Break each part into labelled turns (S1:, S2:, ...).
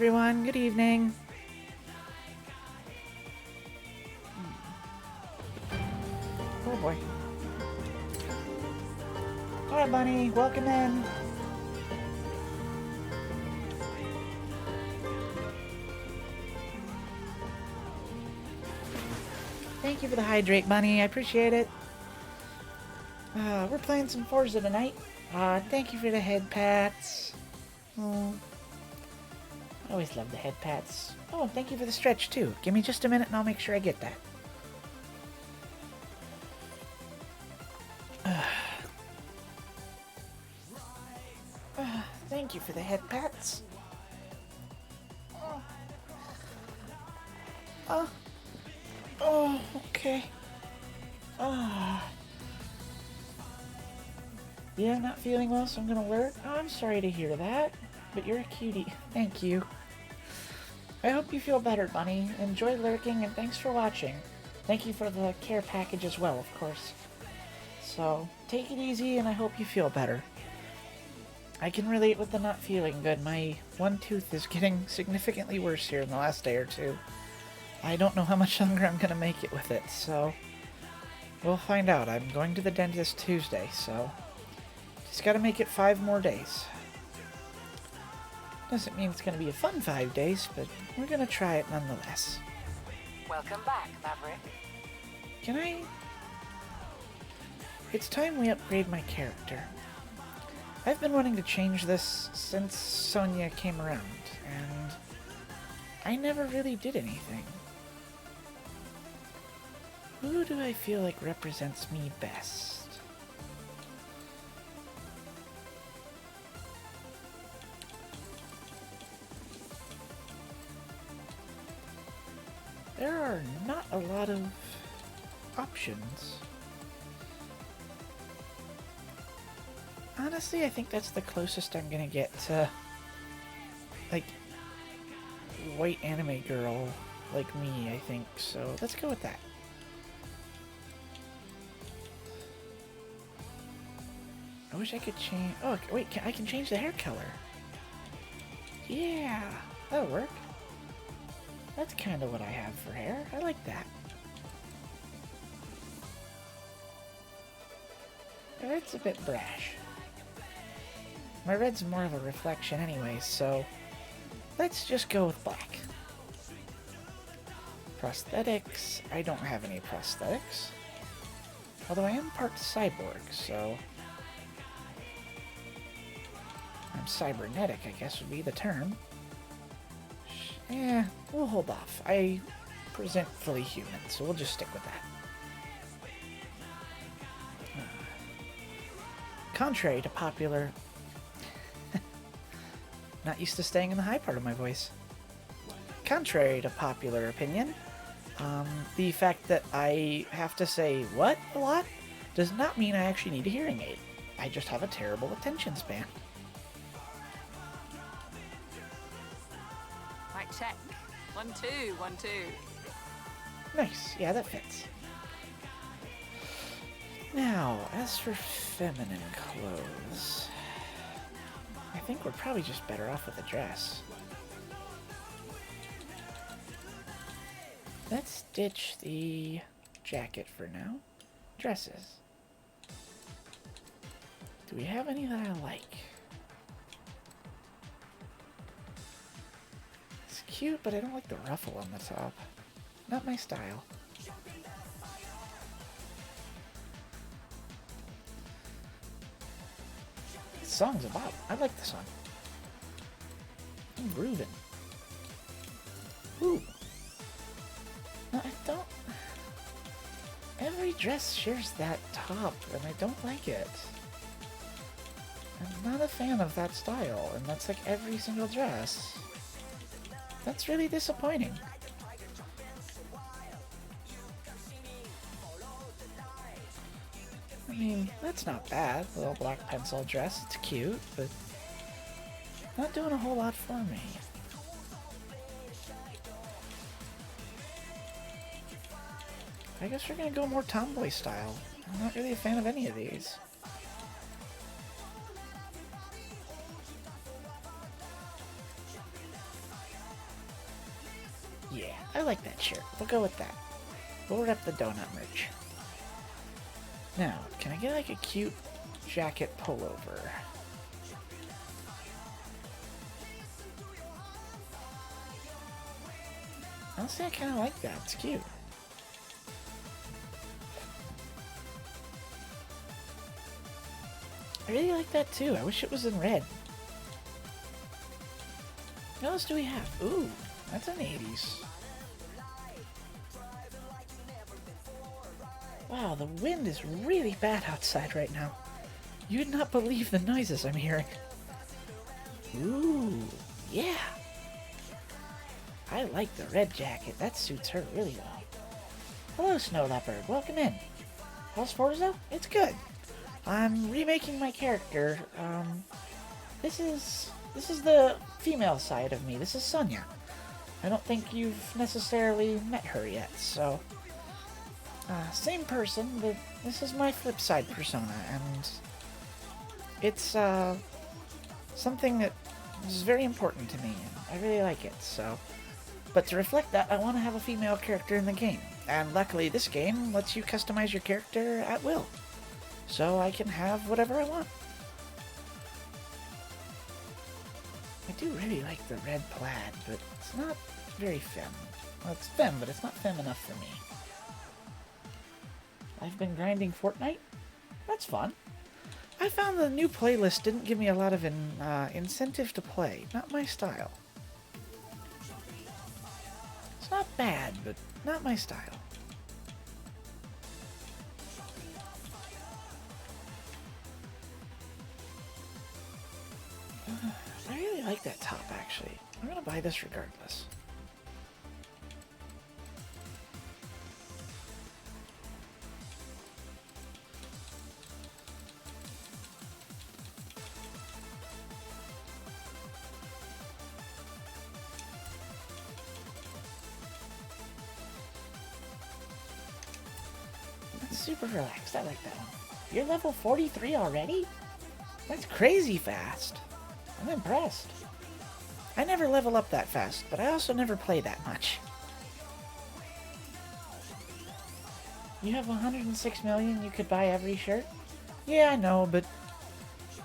S1: everyone. Good evening. Oh boy. Hi, Bunny. Welcome in. Thank you for the hydrate, Bunny. I appreciate it. We're playing some Forza tonight. Thank you for the head pats. Oh, I always love the head pats. Oh, and thank you for the stretch, too. Give me just a minute and I'll make sure I get that. Thank you for the head pats. Oh, okay. Yeah, I'm not feeling well, so I'm gonna lurk. Oh, I'm sorry to hear that, but you're a cutie. Thank you. I hope you feel better, Bunny. Enjoy lurking, and thanks for watching. Thank you for the care package as well, of course. So, take it easy, and I hope you feel better. I can relate with the not feeling good. My one tooth is getting significantly worse here in the last day or two. I don't know how much longer I'm gonna make it with it, so we'll find out. I'm going to the dentist Tuesday, so just gotta make it 5 more days. Doesn't mean it's gonna be a fun 5 days, but we're gonna try it nonetheless.
S2: Welcome back, Maverick.
S1: Can I... It's time we upgrade my character. I've been wanting to change this since Sonia came around, and I never really did anything. Who do I feel like represents me best? There are not a lot of options. Honestly, I think that's the closest I'm gonna get to, like, white anime girl like me, I think. So let's go with that. I wish I could change... Oh, wait, I can change the hair color. Yeah, that'll work. That's kind of what I have for hair. I like that. Red's a bit brash. My red's more of a reflection anyway, so let's just go with black. Prosthetics. I don't have any prosthetics. Although I am part cyborg, so... I'm cybernetic, I guess would be the term. Yeah, we'll hold off. I present fully human, so we'll just stick with that. Contrary to popular... Not used to staying in the high part of my voice. Contrary to popular opinion, the fact that I have to say "what" a lot does not mean I actually need a hearing aid. I just have a terrible attention span.
S2: Right, check. 1, 2, 1, 2.
S1: Nice, yeah, that fits. Now, as for feminine clothes, I think we're probably just better off with a dress. Let's ditch the jacket for now. Dresses. Do we have any that I like? It's cute, but I don't like the ruffle on the top. Not my style. This song's about. I like the song. I'm grooving. Ooh. No, I don't... Every dress shares that top, and I don't like it. I'm not a fan of that style, and that's like every single dress. That's really disappointing. I mean, that's not bad. A little black pencil dress, it's cute, but not doing a whole lot for me. I guess we're gonna go more tomboy style. I'm not really a fan of any of these. Yeah, I like that shirt. We'll go with that. We'll rep the donut merch. Now, can I get like a cute jacket pullover? Honestly, I kind of like that. It's cute. I really like that too. I wish it was in red. What else do we have? Ooh, that's an 80s. Wow, the wind is really bad outside right now. You'd not believe the noises I'm hearing. Ooh, yeah. I like the red jacket. That suits her really well. Hello, Snow Leopard. Welcome in. How's Forza? It's good. I'm remaking my character. This is the female side of me. This is Sonia. I don't think you've necessarily met her yet, so... same person, but this is my flip side persona, and... it's, something that is very important to me, and I really like it, so... But to reflect that, I want to have a female character in the game. And luckily, this game lets you customize your character at will. So I can have whatever I want. I do really like the red plaid, but it's not very femme. Well, it's femme, but it's not femme enough for me. I've been grinding Fortnite. That's fun. I found the new playlist didn't give me a lot of incentive to play. Not my style. It's not bad, but not my style. I really like that top, actually. I'm gonna buy this regardless. That's super relaxed. I like that one. You're level 43 already? That's crazy fast. I'm impressed. I never level up that fast, but I also never play that much. You have 106 million, you could buy every shirt? Yeah, I know, but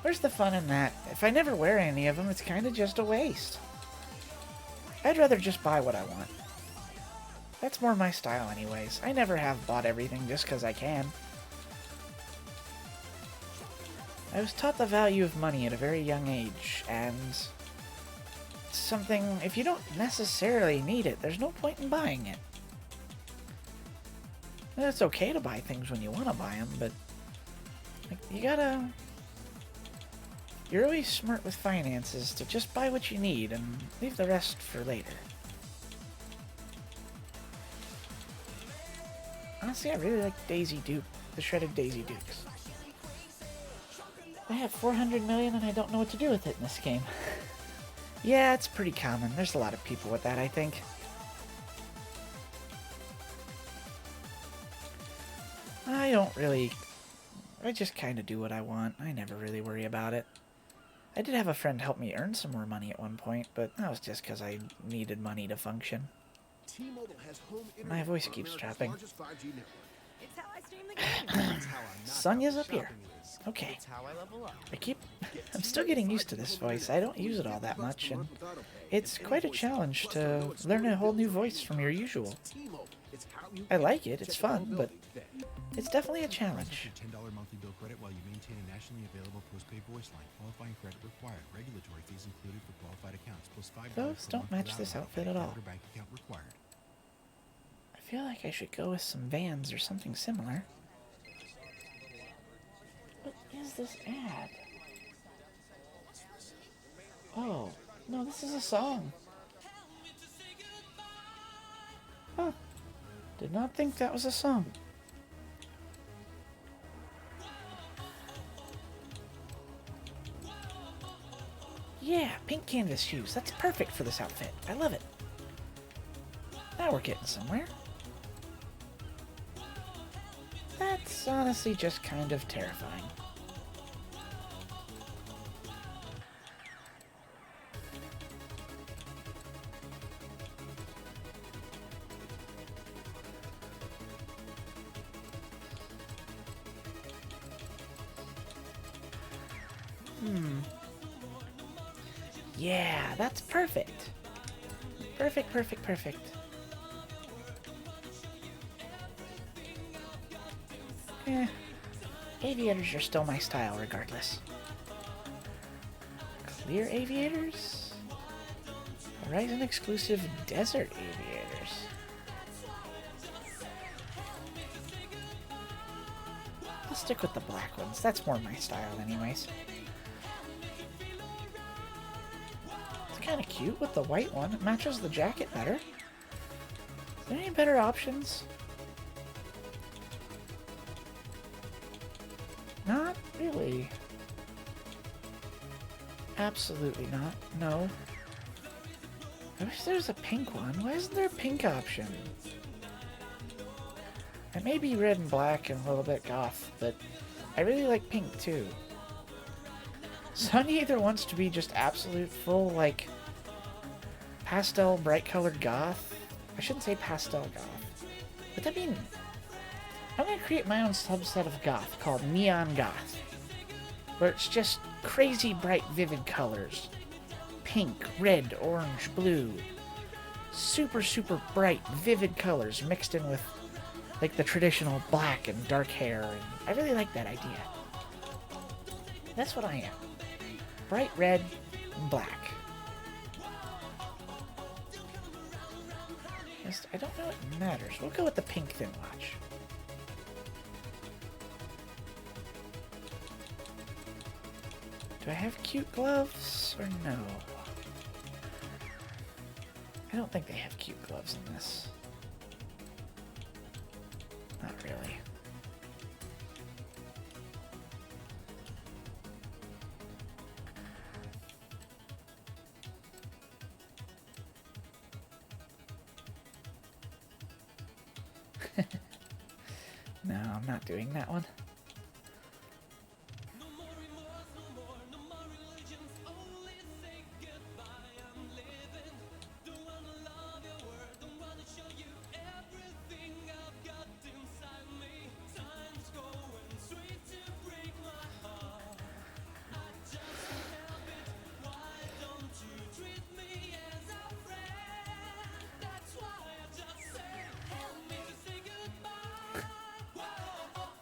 S1: where's the fun in that? If I never wear any of them, it's kind of just a waste. I'd rather just buy what I want. That's more my style anyways. I never have bought everything just because I can. I was taught the value of money at a very young age, and something, if you don't necessarily need it, there's no point in buying it. And it's okay to buy things when you want to buy them, but like, you're always smart with finances to just buy what you need and leave the rest for later. Honestly, I really like Daisy Duke, the shredded Daisy Dukes. I have 400 million and I don't know what to do with it in this game. Yeah, it's pretty common. There's a lot of people with that, I think. I just kind of do what I want. I never really worry about it. I did have a friend help me earn some more money at one point, but that was just because I needed money to function. My voice keeps dropping. Sonia's up here. Okay. I'm still getting used to this voice. I don't use it all that much, and it's quite a challenge to learn a whole new voice from your usual. I like it, it's fun, but it's definitely a challenge.
S3: $10 monthly bill credit while you maintain a nationally available postpaid voice line. Qualifying credit required. Regulatory fees included for qualified accounts, plus $5
S1: Those
S3: per
S1: don't
S3: month
S1: match
S3: without
S1: this
S3: a
S1: outfit at all.
S3: bank account required.
S1: I feel like I should go with some Vans or something similar. What is this ad? Oh, no, this is a song. Huh. Did not think that was a song. Yeah, pink canvas shoes. That's perfect for this outfit. I love it. Now we're getting somewhere. That's honestly just kind of terrifying. Yeah, that's perfect. Perfect, perfect, perfect. Eh, aviators are still my style regardless. Clear aviators? Horizon exclusive desert aviators. I'll stick with the black ones. That's more my style anyways. It's kind of cute with the white one. It matches the jacket better. Is there any better options? Not really. Absolutely not. No. I wish there was a pink one. Why isn't there a pink option? It may be red and black and a little bit goth, but I really like pink too. Sunny either wants to be just absolute full, like, pastel, bright colored goth. I shouldn't say pastel goth. But I mean, I'm going to create my own subset of goth called neon goth, where it's just crazy bright vivid colors. Pink, red, orange, blue. Super, super bright, vivid colors mixed in with, like, the traditional black and dark hair. And I really like that idea. That's what I am. Bright red and black. I don't know it matters. We'll go with the pink thin watch. Do I have cute gloves or no? I don't think they have cute gloves in this. Not really. No, I'm not doing that one.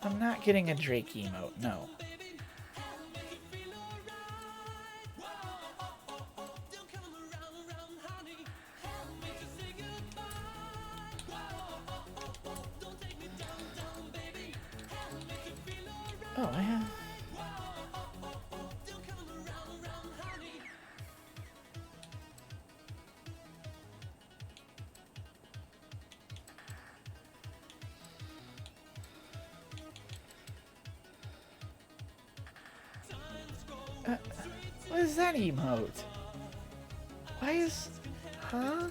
S1: I'm not getting a Drake emote, no. Oh, I have... What is that emote? Why is... Huh?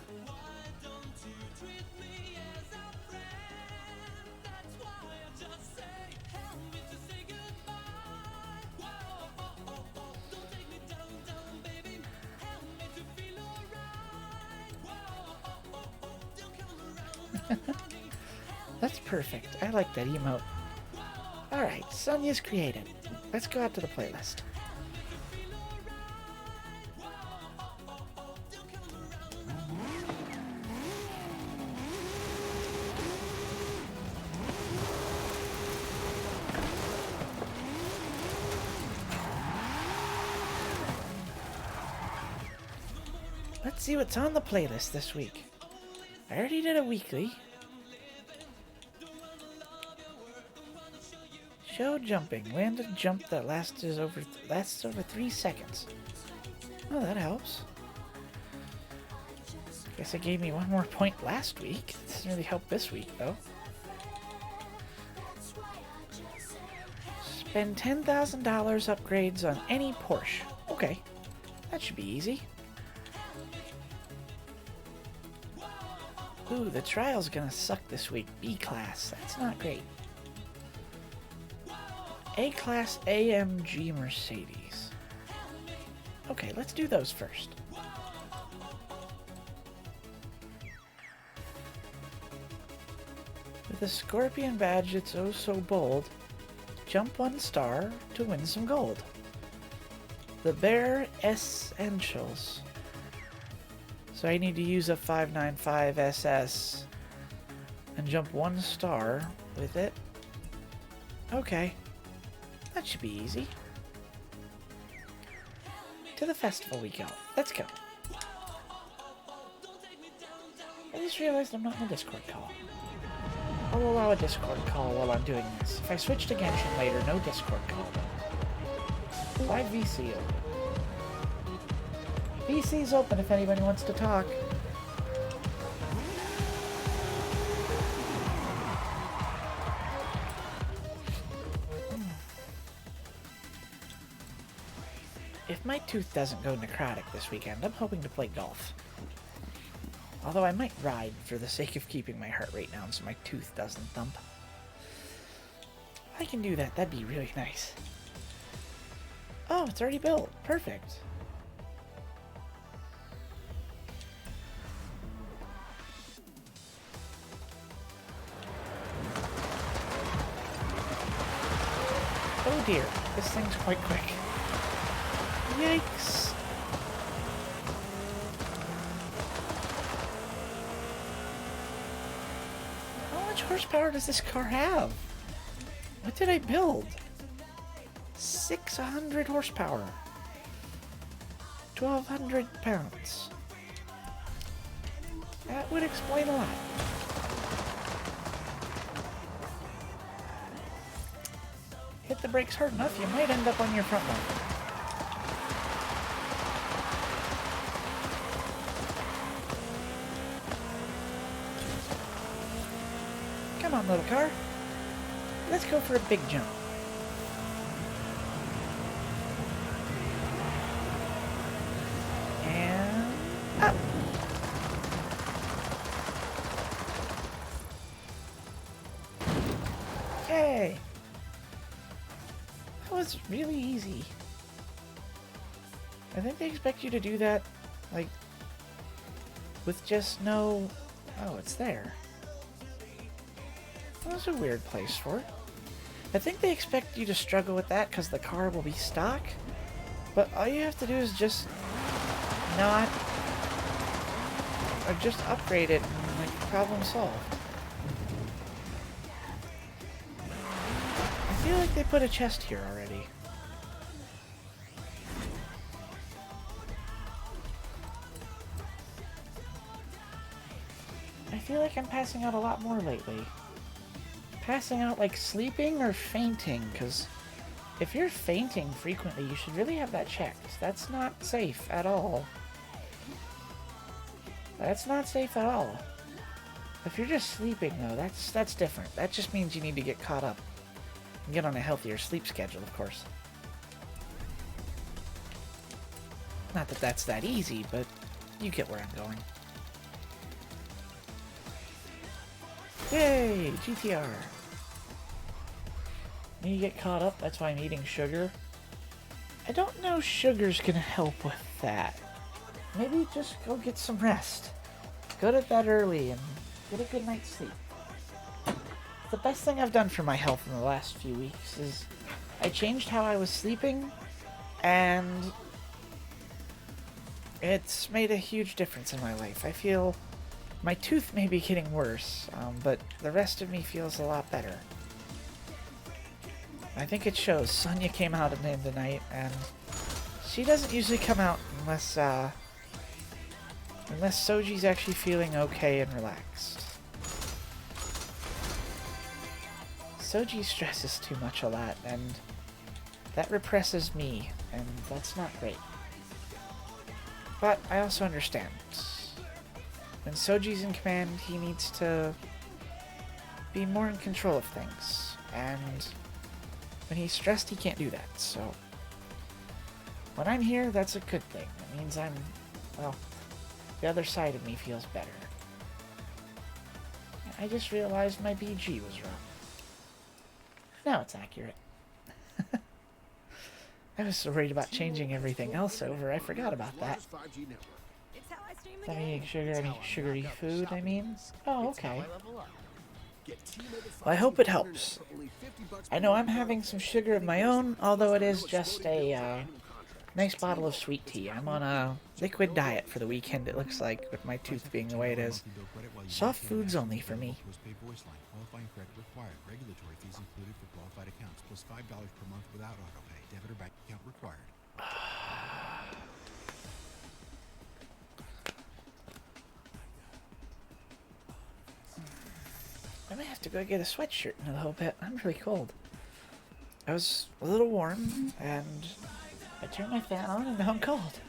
S1: That's perfect. I like that emote. Alright, Sonya's created. Let's go out to the playlist. Let's see what's on the playlist this week. I already did a weekly. Show jumping. Land a jump that lasts over 3 seconds. Oh, that helps. Guess it gave me 1 more point last week. Doesn't really help this week, though. Spend $10,000 upgrades on any Porsche. Okay, that should be easy. Ooh, the trial's gonna suck this week. B-Class, that's not great. A-Class AMG Mercedes. Okay, let's do those first. With a Scorpion badge, it's oh so bold. Jump 1 star to win some gold. the bare essentials. So I need to use a 595 SS and jump 1 star with it. Okay. That should be easy. To the festival we go. Let's go. I just realized I'm not in a Discord call. I'll allow a Discord call while I'm doing this. If I switch to Genshin later, no Discord call. Live VC open. VC's open if anybody wants to talk. If my tooth doesn't go necrotic this weekend, I'm hoping to play golf. Although I might ride for the sake of keeping my heart rate down so my tooth doesn't thump. If I can do that, that'd be really nice. Oh, it's already built. Perfect. Oh dear, this thing's quite quick. Yikes. How much horsepower does this car have? What did I build? 600 horsepower. 1,200 pounds. That would explain a lot. Hit the brakes hard enough, you might end up on your front line. Come on, little car. Let's go for a big jump. And up. Yay. That was really easy. I think they expect you to do that, like, with just no... Oh, it's there. That was a weird place for it. I think they expect you to struggle with that because the car will be stock, but all you have to do is just not, or just upgrade it and like problem solved. I feel like they put a chest here already. I feel like I'm passing out a lot more lately. Passing out like sleeping or fainting, because if you're fainting frequently, you should really have that checked. That's not safe at all. That's not safe at all. If you're just sleeping, though, that's different. That just means you need to get caught up and get on a healthier sleep schedule, of course. Not that that's that easy, but you get where I'm going. Yay! GTR. Need to get caught up, that's why I'm eating sugar. I don't know sugar's gonna help with that. Maybe just go get some rest. Go to bed early and get a good night's sleep. The best thing I've done for my health in the last few weeks is I changed how I was sleeping, and it's made a huge difference in my life. I feel my tooth may be getting worse, but the rest of me feels a lot better. I think it shows. Sonya came out at the end of the night, and she doesn't usually come out unless Soji's actually feeling okay and relaxed. Soji stresses too much a lot, and that represses me, and that's not great. But I also understand. When Soji's in command, he needs to be more in control of things, and when he's stressed, he can't do that, so when I'm here, that's a good thing. It means I'm, well, the other side of me feels better. I just realized my BG was wrong. Now it's accurate. I was so worried about changing everything else over, I forgot about that. Is that eating sugar? Any sugary food, I mean? Oh, okay. Well, I hope it helps. I know I'm having some sugar of my own, although it is just a Nice bottle of sweet tea. I'm on a liquid diet for the weekend, it looks like, with my tooth being the way it is. Soft foods only for me.
S3: Postpaid voice line. Qualifying credit required. Regulatory fees included for qualified accounts, plus $5 per month without autopay. Debit or bank account required.
S1: I might have to go get a sweatshirt in a little bit. I'm really cold. I was a little warm, and I turned my fan on, and now I'm cold.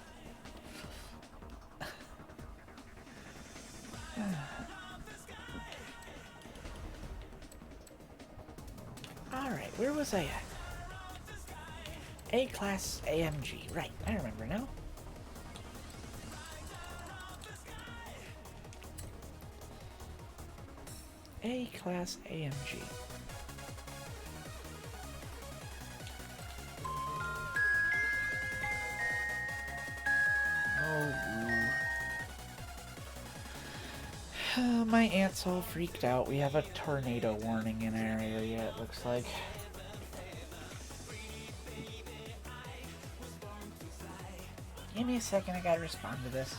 S1: Alright, where was I at? A-Class AMG. Right, I remember now. A-Class AMG. Oh, my aunt's all freaked out. We have a tornado warning in our area, it looks like. Give me a second, I gotta respond to this.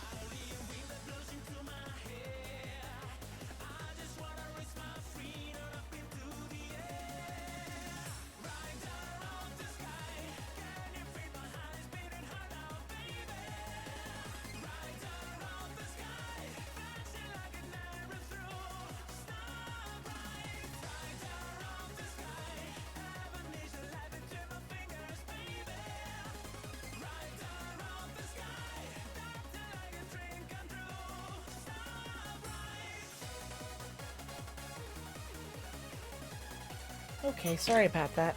S1: Okay, sorry about that.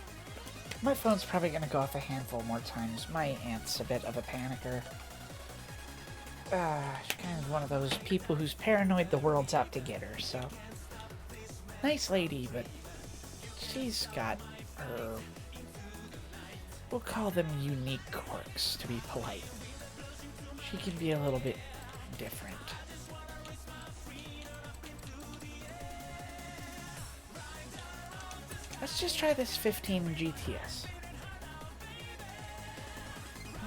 S1: My phone's probably gonna go off a handful more times. My aunt's a bit of a panicker. She's kind of one of those people who's paranoid the world's out to get her, so... Nice lady, but she's got her... We'll call them unique quirks, to be polite. She can be a little bit different. Let's just try this 15 GTS.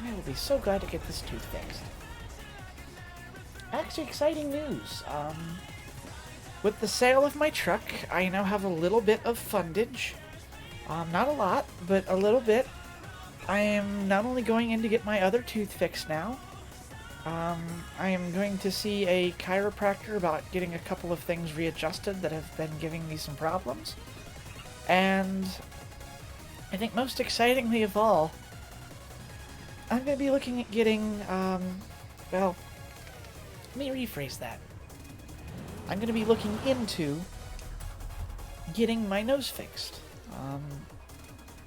S1: I will be so glad to get this tooth fixed. Actually, exciting news. With the sale of my truck, I now have a little bit of fundage. Not a lot, but a little bit. I am not only going in to get my other tooth fixed now, I am going to see a chiropractor about getting a couple of things readjusted that have been giving me some problems. And I think most excitingly of all, I'm going to be looking at getting, well, let me rephrase that. I'm going to be looking into getting my nose fixed.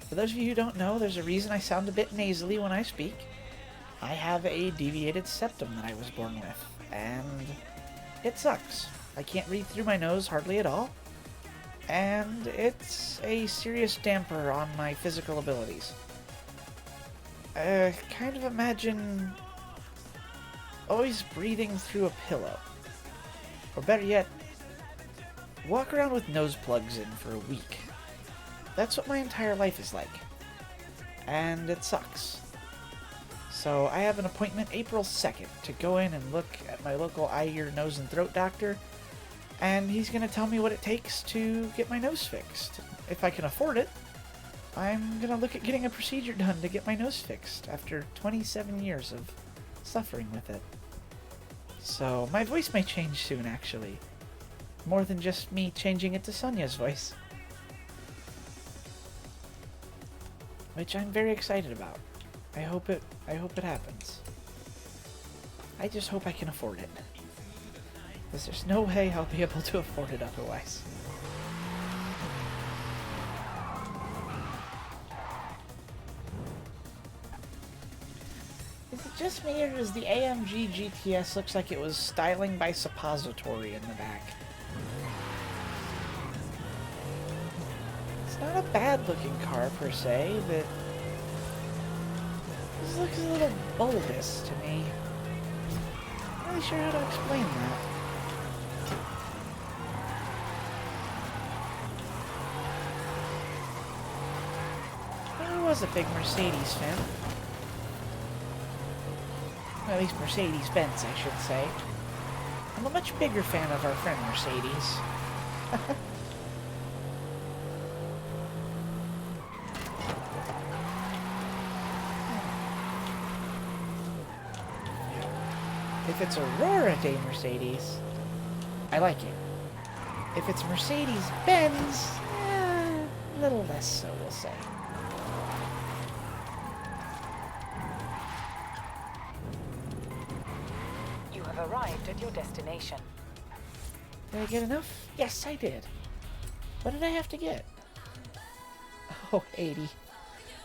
S1: For those of you who don't know, there's a reason I sound a bit nasally when I speak. I have a deviated septum that I was born with, and it sucks. I can't breathe through my nose hardly at all. And it's a serious damper on my physical abilities. Kind of imagine always breathing through a pillow. Or better yet, walk around with nose plugs in for a week. That's what my entire life is like. And it sucks. So I have an appointment April 2nd to go in and look at my local eye, ear, nose, and throat doctor. And he's going to tell me what it takes to get my nose fixed. If I can afford it, I'm going to look at getting a procedure done to get my nose fixed after 27 years of suffering with it. So my voice may change soon, actually. More than just me changing it to Sonia's voice. Which I'm very excited about. I hope it happens. I just hope I can afford it. Because there's no way I'll be able to afford it otherwise. Is it just me, or does the AMG GTS looks like it was styling by suppository in the back? It's not a bad looking car per se, but this looks a little bulbous to me. I'm not really sure how to explain that. I was a big Mercedes fan. At least Mercedes-Benz, I should say. I'm a much bigger fan of our friend Mercedes. If it's Aurora Day Mercedes, I like it. If it's Mercedes-Benz, a little less so, we'll say.
S2: You have arrived at your destination.
S1: Did I get enough? Yes, I did. What did I have to get? Oh, 80.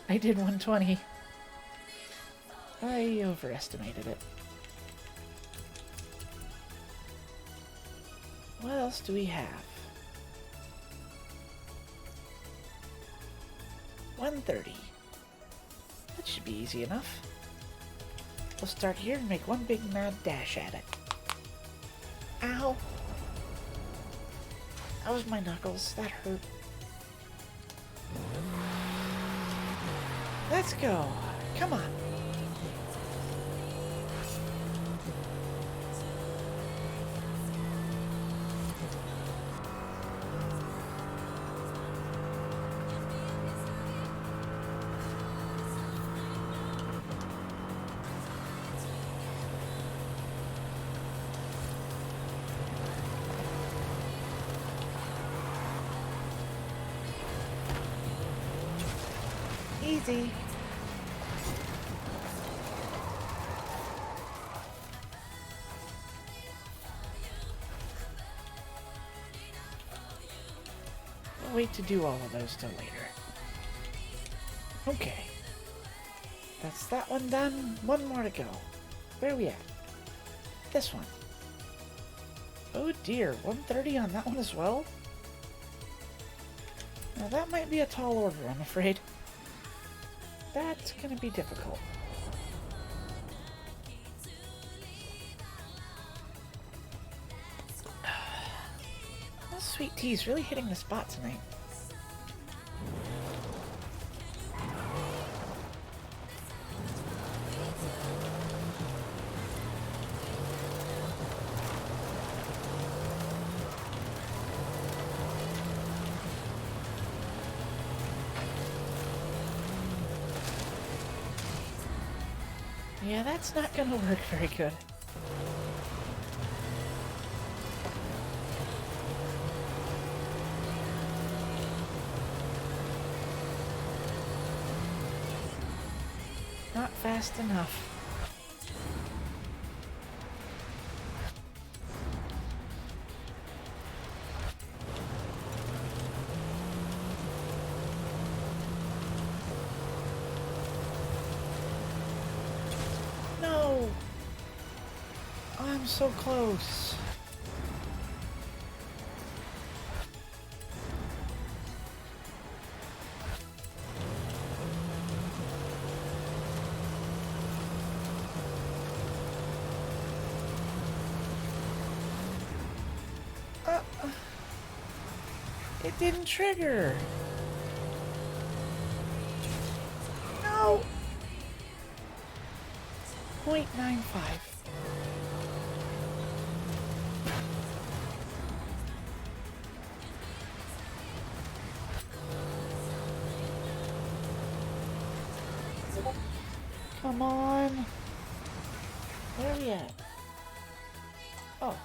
S1: I did 120. I overestimated it. What else do we have? 130. That should be easy enough. We'll start here and make one big mad dash at it. Ow! That was my knuckles. That hurt. Let's go. Come on. Easy. I'll wait to do all of those till later. Okay. That's that one done. One more to go. Where are we at? This one. Oh dear, 130 on that one as well? Now that might be a tall order, I'm afraid. That's gonna be difficult. Well, sweet tea's really hitting the spot tonight. Yeah, that's not gonna work very good. Not fast enough. No! I'm so close. It didn't trigger. No. 0.95. Come on. Where are we at? Oh.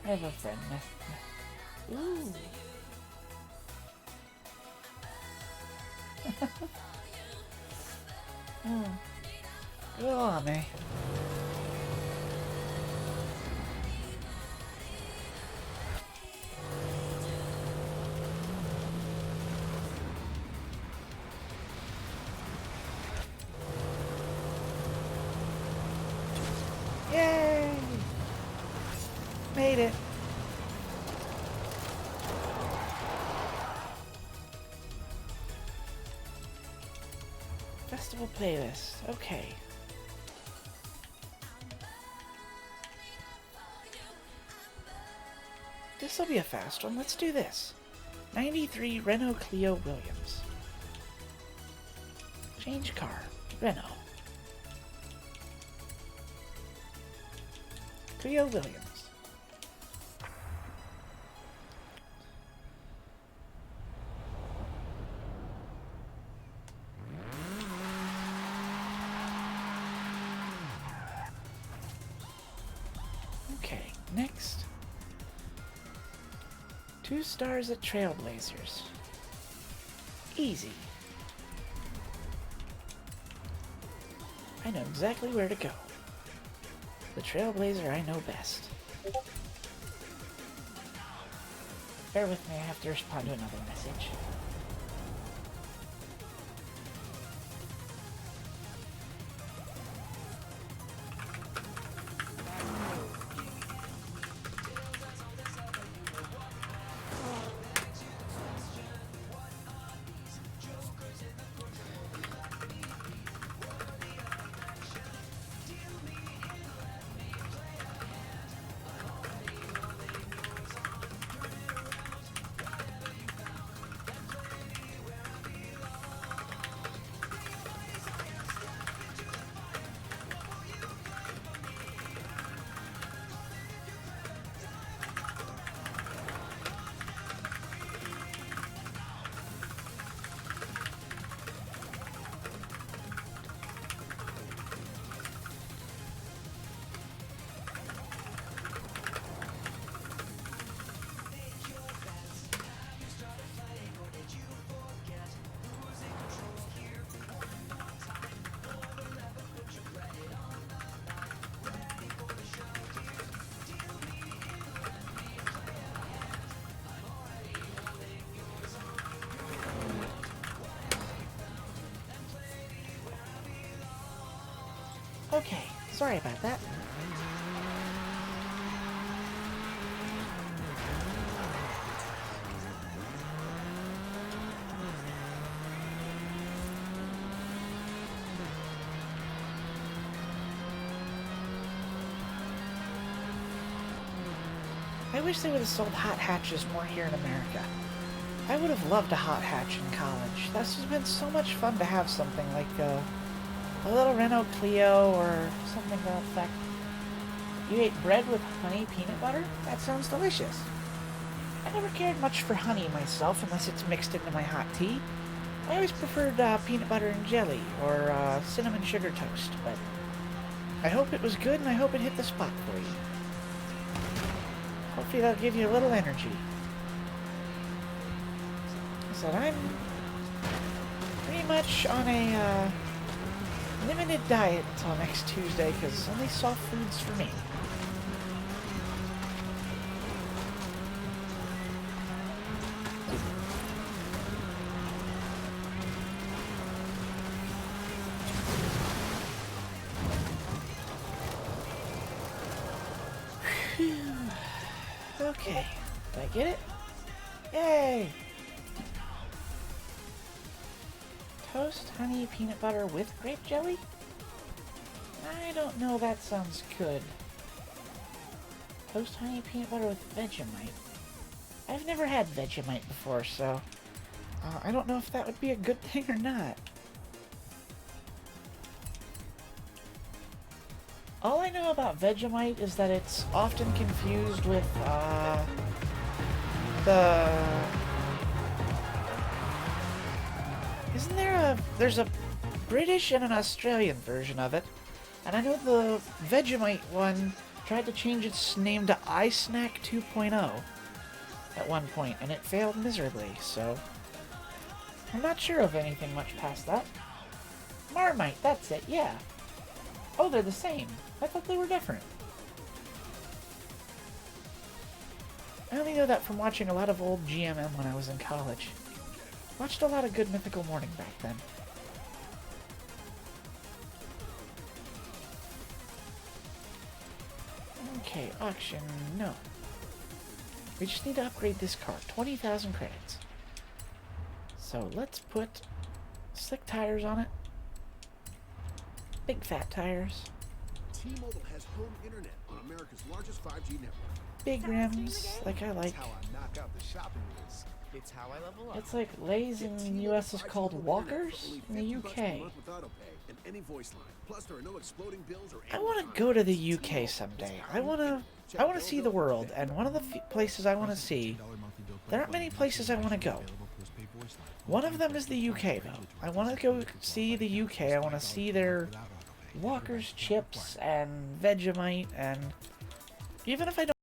S1: I have a friend. Ooh. Go on, eh? Yay! Made it. Festival playlist. Okay. This'll be a fast one. Let's do this. 93 Renault Clio Williams. Change car. Renault. Cleo Williams. Okay, next. 2 stars at Trailblazers. Easy. I know exactly where to go. The Trailblazer I know best. Bear with me, I have to respond to another message. Okay, sorry about that. I wish they would have sold hot hatches more here in America. I would have loved a hot hatch in college. That's just been so much fun to have something like a little Renault Clio or something to that effect. You ate bread with honey peanut butter? That sounds delicious. I never cared much for honey myself unless it's mixed into my hot tea. I always preferred peanut butter and jelly or cinnamon sugar toast, but I hope it was good and I hope it hit the spot for you. Hopefully that'll give you a little energy. I said I'm pretty much on a limited diet until next Tuesday because only soft foods for me. Okay, did I get it? Yay! Toast, honey, peanut butter with grape jelly? I don't know, that sounds good. Toast, honey, peanut butter with Vegemite. I've never had Vegemite before, so I don't know if that would be a good thing or not. All I know about Vegemite is that it's often confused with there's a British and an Australian version of it, and I know the Vegemite one tried to change its name to iSnack 2.0 at one point, and it failed miserably, so I'm not sure of anything much past that. Marmite, that's it, yeah. Oh, they're the same. I thought they were different. I only know that from watching a lot of old GMM when I was in college. Watched a lot of Good Mythical Morning back then. Okay, auction, no. We just need to upgrade this car. 20,000 credits. So let's put slick tires on it. Big fat tires.
S4: T-Mobile has home internet on America's largest 5G network.
S1: Big rims, like I like.
S4: It's how I knock out the shopping list.
S5: It's how I level up.
S1: It's like Lays in the
S4: T-Mobile
S1: US is
S4: 5G
S1: called
S4: home
S1: Walkers
S4: internet for
S1: in
S4: only
S1: the
S4: $50 per
S1: UK.
S4: month with autopay and any voice line. Plus, there are no exploding bills or
S1: I
S4: annual
S1: want to
S4: contracts.
S1: go to the
S4: T-Mobile
S1: UK
S4: is
S1: someday.
S4: how
S1: I
S4: you
S1: want to.
S4: internet. Check
S1: I want to
S4: Bill
S1: see the
S4: Bill
S1: world,
S4: today.
S1: and one of the places I want to
S3: Prices
S1: see.
S3: $10 monthly bill
S1: There
S3: credit
S1: aren't many
S3: while you
S1: places I
S3: maintain
S1: want to go.
S3: nationally available postpaid voice line.
S1: One of
S3: Qualifying
S1: them
S3: credit
S1: is the
S3: required.
S1: UK, though.
S3: Regulatory
S1: I
S3: fees
S1: want to go
S3: included for
S1: see
S3: qualified
S1: the
S3: accounts
S1: UK. I
S3: plus
S1: want to
S3: $5
S1: see
S3: per
S1: their
S3: month without autopay.
S1: Walker's
S3: Device account
S1: chips
S3: required.
S1: and Vegemite, and even if I don't.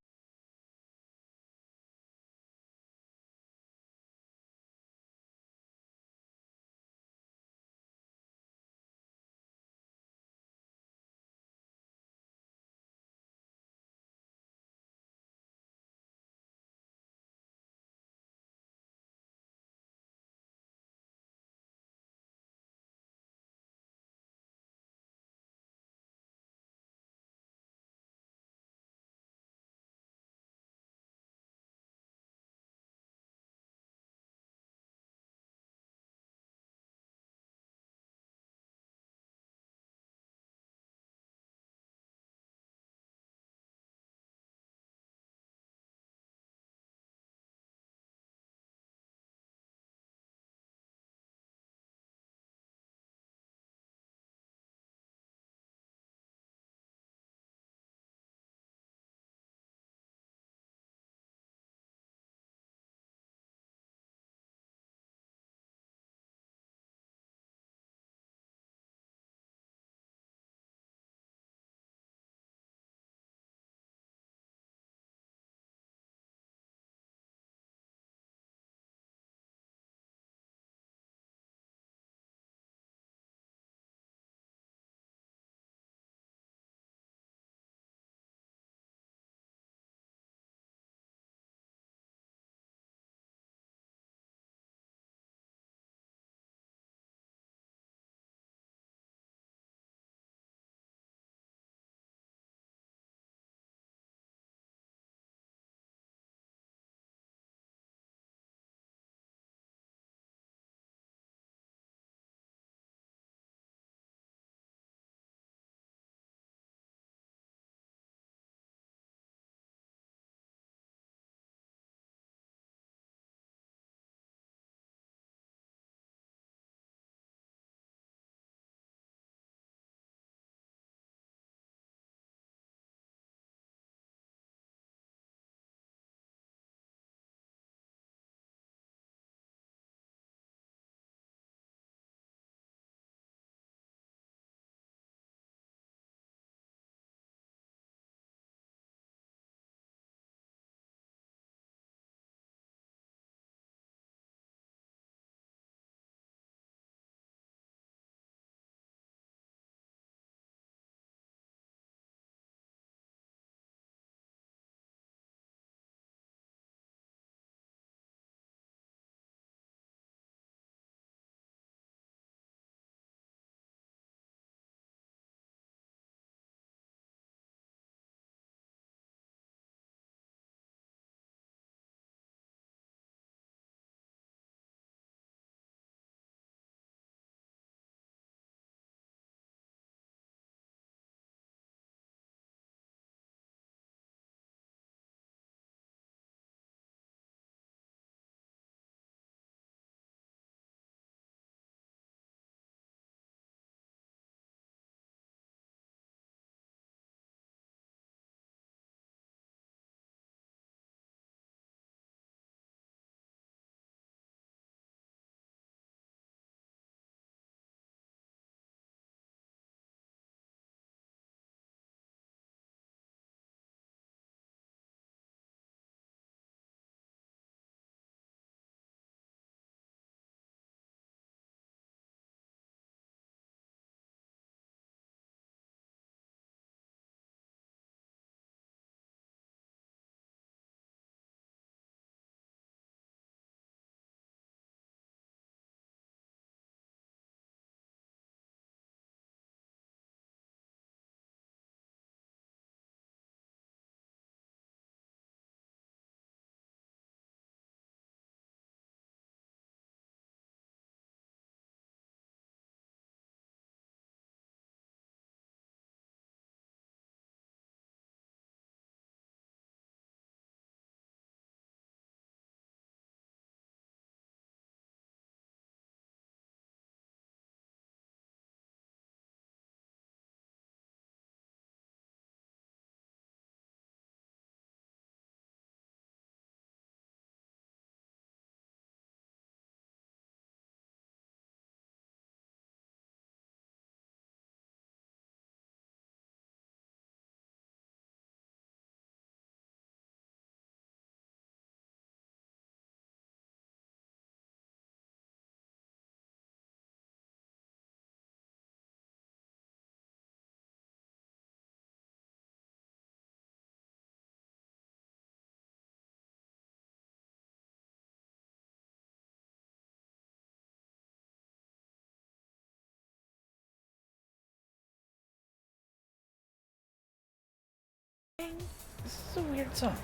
S1: This is a weird song.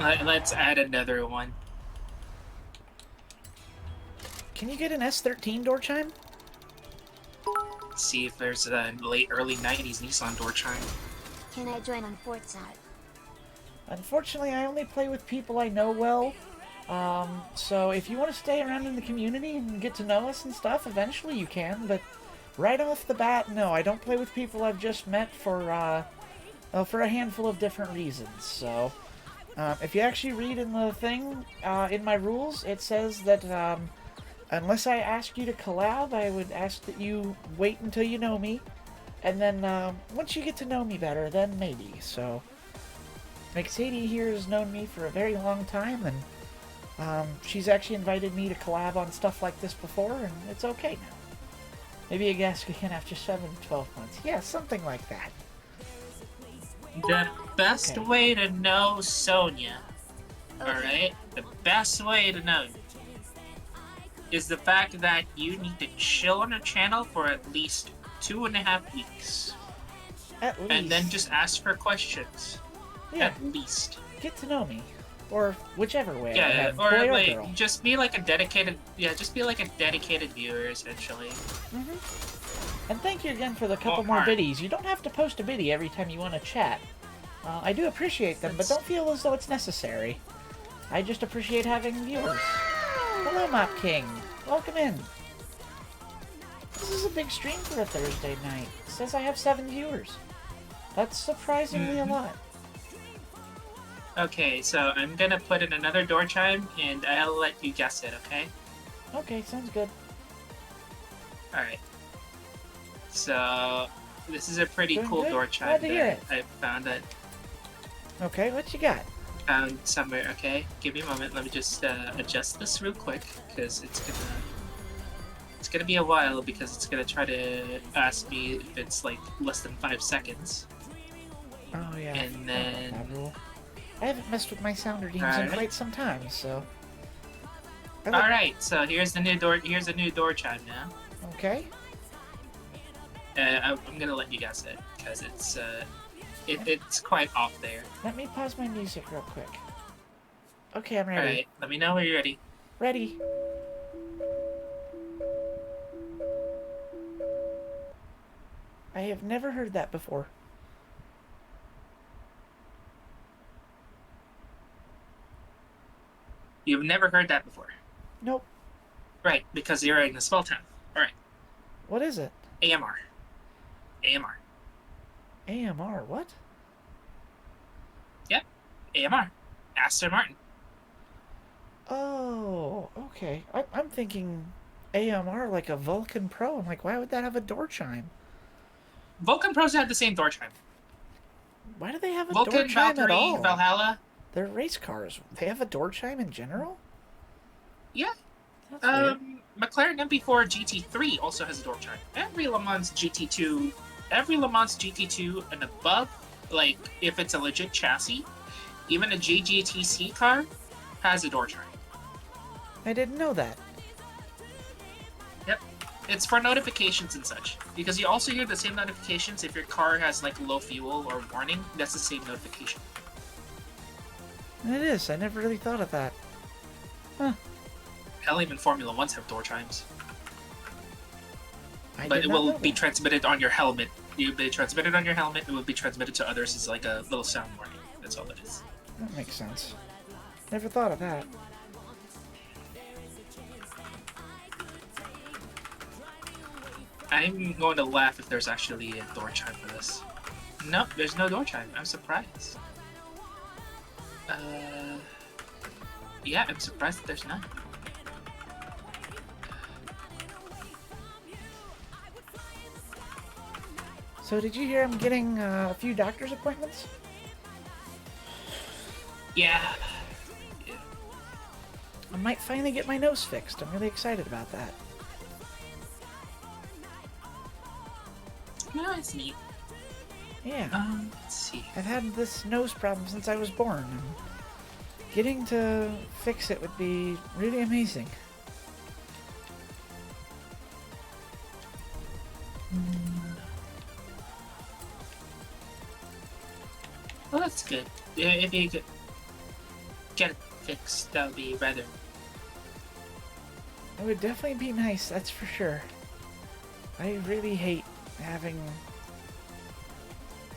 S5: Okay. Let's add another one.
S1: Can you get an S13 door chime?
S5: Let's see if there's a early 90s Nissan door chime.
S6: Can I join on Forza?
S1: Unfortunately, I only play with people I know well. So if you want to stay around in the community and get to know us and stuff, eventually you can, but right off the bat, no, I don't play with people I've just met for a handful of different reasons. So, if you actually read in the thing, in my rules, it says that, unless I ask you to collab, I would ask that you wait until you know me, and then, once you get to know me better, then maybe. So, like, Sadie here has known me for a very long time, and she's actually invited me to collab on stuff like this before, and it's okay now. Maybe a guest again after 7 to 12 months. Yeah, something like that.
S5: The best
S1: Okay.
S5: way to know Sonia, alright? The best way to know is the fact that you need to chill on her channel for at least 2.5 weeks.
S1: At least.
S5: And then just ask her questions.
S1: Yeah,
S5: At least.
S1: get to know me. Or whichever way. I
S5: Yeah,
S1: have,
S5: or
S1: boy or
S5: like,
S1: girl.
S5: just be like a dedicated, viewer, essentially.
S1: And thank you again for the couple
S5: Oh,
S1: more
S5: alright.
S1: biddies. You don't have to post a biddy every time you want to chat. I do appreciate them, but
S5: That's-
S1: don't feel as though it's necessary. I just appreciate having viewers. Hello, Mop King. Welcome in. This is a big stream for a Thursday night. It says I have 7 viewers. That's surprisingly a lot.
S5: Okay, so I'm gonna put in another door chime, and I'll let you guess it, okay?
S1: Okay, sounds good.
S5: Alright. So, this is a pretty
S1: Doing
S5: cool
S1: good?
S5: door
S1: Glad
S5: chime
S1: to hear
S5: that I
S1: Okay, what you got?
S5: found somewhere, okay? Give me a moment, let me just adjust this real quick, because it's gonna be a while, because it's gonna try to ask me if it's like less than 5 seconds.
S1: Oh yeah. I
S5: And
S1: forgot about
S5: then-
S1: that rule. I haven't messed with my sound redeems in
S5: Alright.
S1: quite some time, so. I like-
S5: Alright, so here's a new door chime now.
S1: Okay.
S5: I'm gonna let you guess it, because it's quite off there.
S1: Let me pause my music real quick. Okay, I'm ready.
S5: Alright, let me know when you're ready.
S1: Ready. I have never heard that before.
S5: You've never heard that before.
S1: Nope.
S5: Right, because you're in a small town. Alright,
S1: What is it?
S5: AMR. AMR.
S1: AMR, what?
S5: AMR. Aston Martin.
S1: Oh, okay. I'm thinking AMR like a Vulcan Pro. I'm like, why would that have a door chime?
S5: Vulcan Pros have the same door chime.
S1: Why do they have a door
S5: Vulcan,
S1: chime at
S5: Valkyrie,
S1: all?
S5: Valhalla.
S1: They're race cars. They have a door chime in general?
S5: Yeah.
S1: That's weird.
S5: McLaren MP4 GT3 also has a door chime. Every Le Mans GT2 and above, like if it's a legit chassis, even a GGTC car has a door chime.
S1: I didn't know that.
S5: Yep. It's for notifications and such. Because you also hear the same notifications if your car has like low fuel or warning. That's the same notification.
S1: It is. I never really thought of that.
S5: Hell, even Formula 1s have door chimes.
S1: I
S5: But
S1: did
S5: it
S1: not
S5: will
S1: know
S5: be
S1: that.
S5: transmitted on your helmet. You'll be transmitted on your helmet. It will be transmitted to others as like a little sound warning. That's all it is.
S1: That makes sense. Never thought of that.
S5: I'm going to laugh if there's actually a door chime for this. Nope, there's no door chime. I'm surprised. Yeah, I'm surprised that there's none.
S1: So did you hear I'm getting a few doctor's appointments?
S5: Yeah.
S1: I might finally get my nose fixed. I'm really excited about that.
S5: No, it's neat.
S1: Yeah.
S5: Let's see.
S1: I've had this nose problem since I was born, and getting to fix it would be really amazing.
S5: that's good. If you could get it fixed, that would be rather.
S1: It would definitely be nice, that's for sure. I really hate having...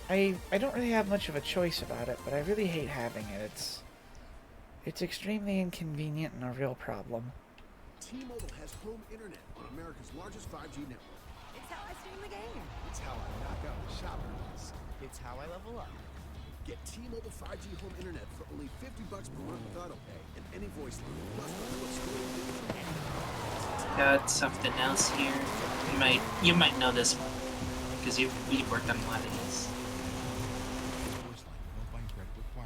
S1: I don't really have much of a choice about it, but I really hate having it. It's extremely inconvenient and a real problem.
S4: T-Mobile has home internet on America's largest 5G network.
S7: It's how I stream the game.
S8: It's how I knock out the shopping list. It's how I level up.
S4: Get T-Mobile 5G home internet for only $50 per month with autopay and any voice line. Plus,
S5: Got something else here. You might know this one because you've worked on a lot of these.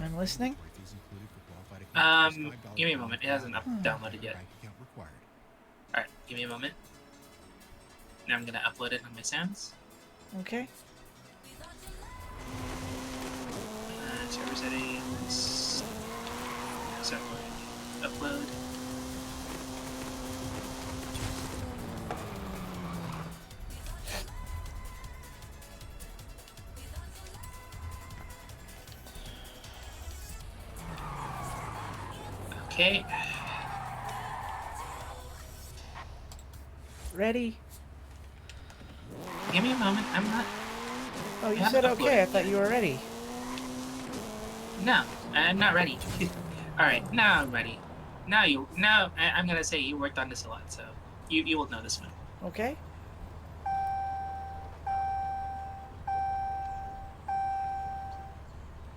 S1: I'm listening.
S5: Give me a moment. It hasn't downloaded yet. Alright, give me a moment. Now I'm gonna upload it on my sounds.
S1: Okay.
S5: Server settings. So, upload. Okay.
S1: Ready?
S5: Give me a moment. I'm not.
S1: Oh, you said okay. I thought you were ready.
S5: No, I'm not ready. Alright, now I'm ready. Now I'm gonna say you worked on this a lot, so you will know this one.
S1: Okay.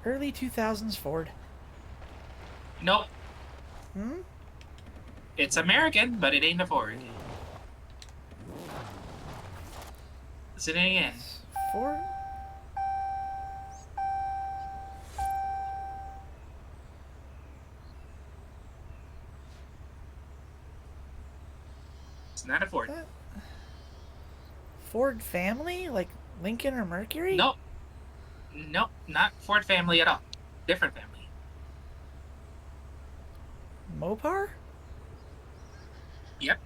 S1: Early 2000s Ford.
S5: Nope.
S1: Hmm?
S5: It's American, but it ain't a Ford. Listen again.
S1: Ford?
S5: It's not a Ford.
S1: Ford family? Like Lincoln or Mercury?
S5: Nope. Nope, not Ford family at all. Different family.
S1: Mopar?
S5: Yep.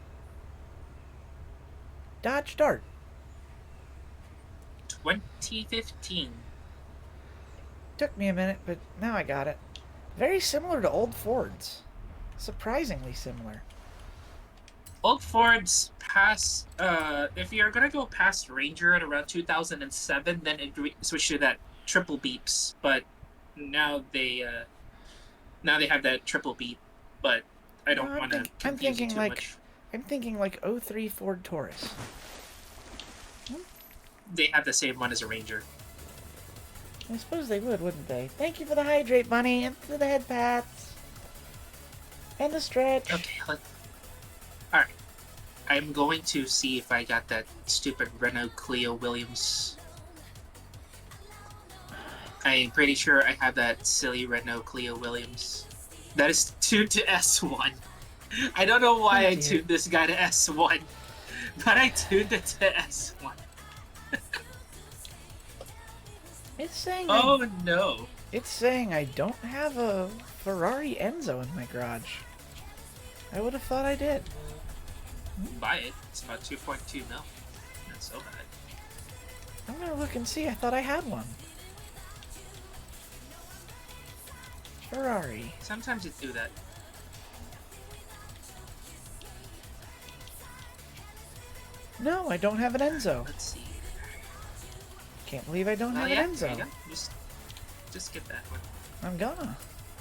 S1: Dodge Dart.
S5: 2015.
S1: Took me a minute, but now I got it. Very similar to old Fords. Surprisingly similar.
S5: Old Fords past, if you're gonna go past Ranger at around 2007, then it switched to that triple beeps. But now they have that triple beep. But I don't want to confuse you too much.
S1: I'm thinking like 03 Ford Taurus.
S5: They have the same one as a Ranger.
S1: I suppose they would, wouldn't they? Thank you for the hydrate, bunny, and for the head pats. And the stretch.
S5: Okay, alright. I'm going to see if I got that stupid Renault Clio Williams. I'm pretty sure I have that silly Renault Clio Williams. That is tuned to S1. I don't know why I tuned this guy to S1, but I tuned it to S1.
S1: It's saying
S5: no.
S1: It's saying I don't have a Ferrari Enzo in my garage. I would have thought I did.
S5: Buy it. It's about 2.2 mil. Not so bad.
S1: I'm gonna look and see. I thought I had one. Ferrari.
S5: Sometimes it do that.
S1: No, I don't have an Enzo.
S5: Let's see.
S1: Can't believe I don't have
S5: Yeah,
S1: an
S5: there you
S1: Enzo.
S5: go. Just get that one.
S1: I'm gonna.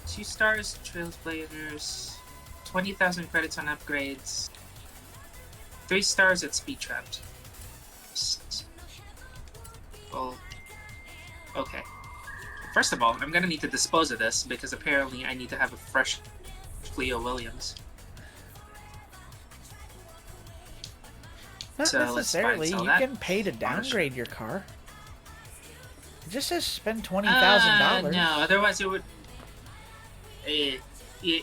S5: 2 stars, Trailblazers, 20,000 credits on upgrades, 3 stars at Speed Trapped. Well, okay. First of all, I'm gonna need to dispose of this because apparently I need to have a fresh Clio Williams.
S1: Not
S5: So
S1: necessarily.
S5: let's
S1: You
S5: that.
S1: can pay to downgrade your car. It just says spend $20,000.
S5: No, otherwise it would. So you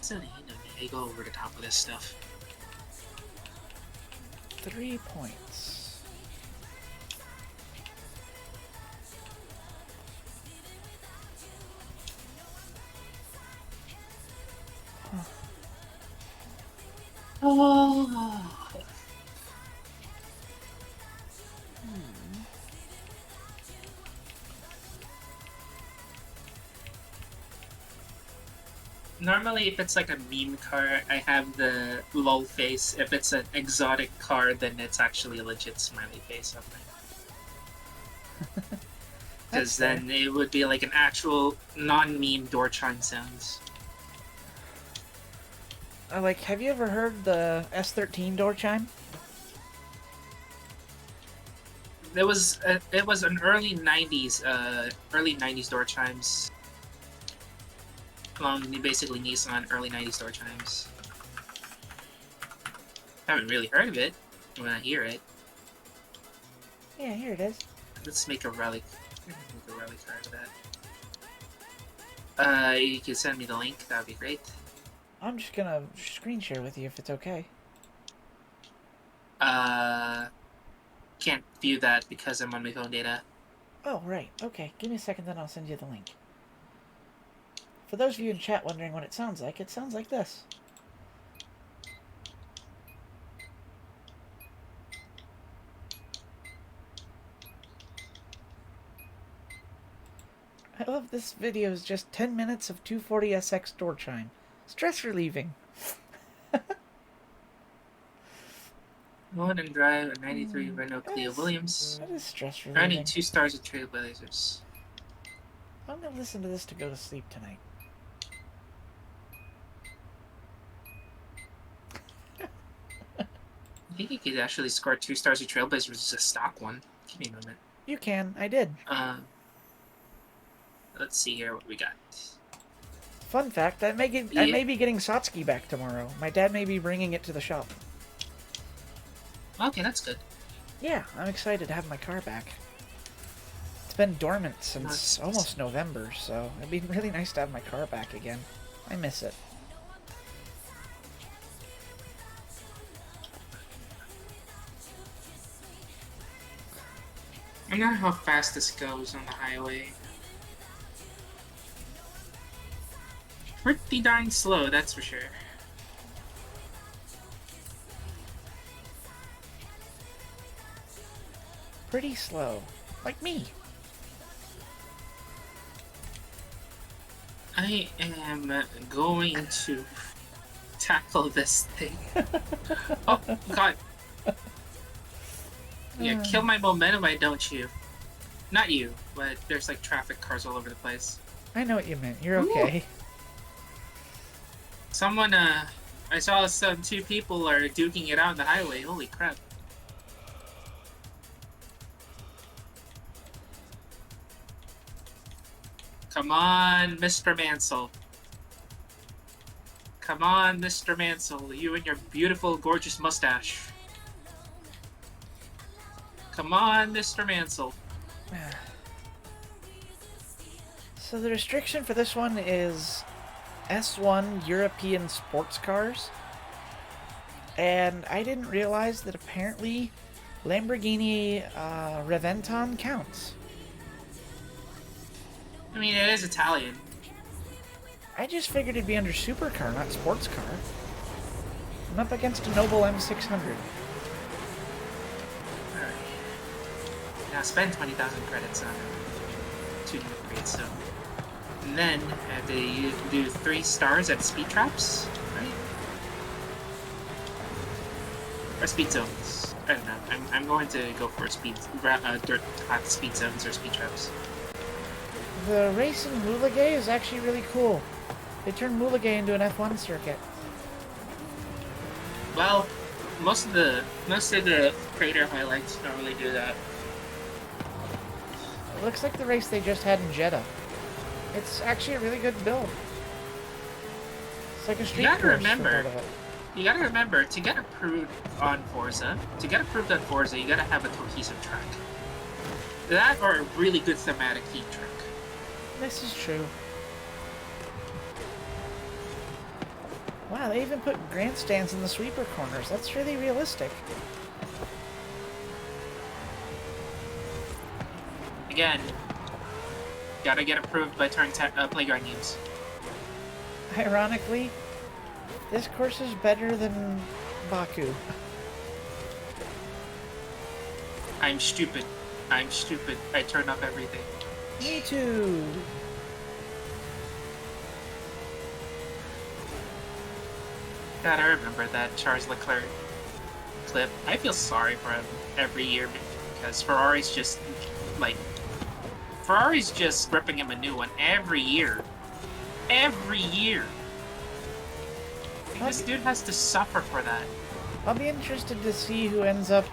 S5: know me, I go over the top of this stuff.
S1: 3 points. Huh.
S5: Oh. Normally, if it's like a meme car, I have the lol face. If it's an exotic car, then it's actually a legit smiley face on there. Because then it would be like an actual non-meme door chime sounds.
S1: Like, have you ever heard the S13 door chime?
S5: It was an early '90s door chimes. Basically Nissan early '90s door chimes. Haven't really heard of it when I hear it.
S1: Yeah, here it is.
S5: Let's make a relic. Make a relic card of that. You can send me the link. That would be great.
S1: I'm just gonna screen share with you if it's okay.
S5: Can't view that because I'm on my phone data.
S1: Oh, right. Okay, give me a second, then I'll send you the link. For those of you in chat wondering what it sounds like this. I love this video is just 10 minutes of 240SX door chime. Stress relieving.
S5: Moon and Drive, a 93 Renault Clio Williams.
S1: That is stress
S5: Earning
S1: relieving.
S5: 2 stars of Trailblazers.
S1: I'm gonna listen to this to go to sleep tonight.
S5: I think you could actually score 2 stars of Trailblazers as a stock one. Give me a moment.
S1: You can. I did.
S5: Let's see here what we got.
S1: Fun fact, I may be getting Satsuki back tomorrow. My dad may be bringing it to the shop.
S5: Okay, that's good.
S1: Yeah, I'm excited to have my car back. It's been dormant since almost November, so it'd be really nice to have my car back again. I miss it.
S5: I wonder how fast this goes on the highway. Pretty darn slow, that's for sure.
S1: Pretty slow. Like me.
S5: I am going to tackle this thing. Oh, God. Yeah, kill my momentum, why don't you? Not you, but there's like traffic cars all over the place.
S1: I know what you meant. You're okay.
S5: Someone, I saw two people are duking it out on the highway. Holy crap. Come on, Mr. Mansell. Come on, Mr. Mansell. You and your beautiful, gorgeous mustache. Come on, Mr. Mansell.
S1: So the restriction for this one is S1 European sports cars. And I didn't realize that apparently Lamborghini Reventon counts.
S5: I mean, it is Italian.
S1: I just figured it'd be under supercar, not sports car. I'm up against a Noble M600.
S5: Alright. Now spend 20,000 credits on 2 upgrades, so. And then I have to do 3 stars at speed traps, right? Or speed zones. I don't know. I'm going to go for dirt hot speed zones or speed traps.
S1: The race in Mulligay is actually really cool. They turned Mulligay into an F1 circuit.
S5: Well, most of the crater highlights normally do that.
S1: It looks like the race they just had in Jeddah. It's actually a really good build. It's like a street course.
S5: You gotta remember, to get approved on Forza, you gotta have a cohesive track. That or a really good thematic heat track.
S1: This is true. Wow, they even put grandstands in the sweeper corners. That's really realistic.
S5: Again, gotta get approved by playground games.
S1: Ironically, this course is better than Baku.
S5: I'm stupid. I turn up everything.
S1: Me too.
S5: God, I remember that Charles Leclerc clip. I feel sorry for him every year because Ferrari's just ripping him a new one every year. Every year. This dude has to suffer for that.
S1: I'll be interested to see who ends up.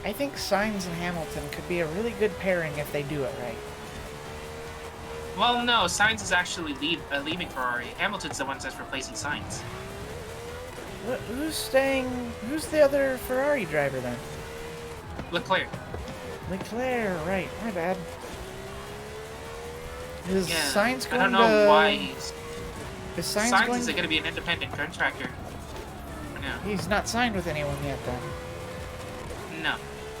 S1: I think Sainz and Hamilton could be a really good pairing if they do it right.
S5: Well, no, Sainz is actually leaving Ferrari. Hamilton's the one that's replacing Sainz.
S1: Who's staying? Who's the other Ferrari driver then?
S5: Leclerc.
S1: Leclerc, right? My bad. Is
S5: Yeah,
S1: Sainz going
S5: I don't know
S1: to?
S5: why he's...
S1: Is Sainz
S5: Sainz
S1: going?
S5: is going to be an independent contractor. No.
S1: He's not signed with anyone yet, then.
S5: No.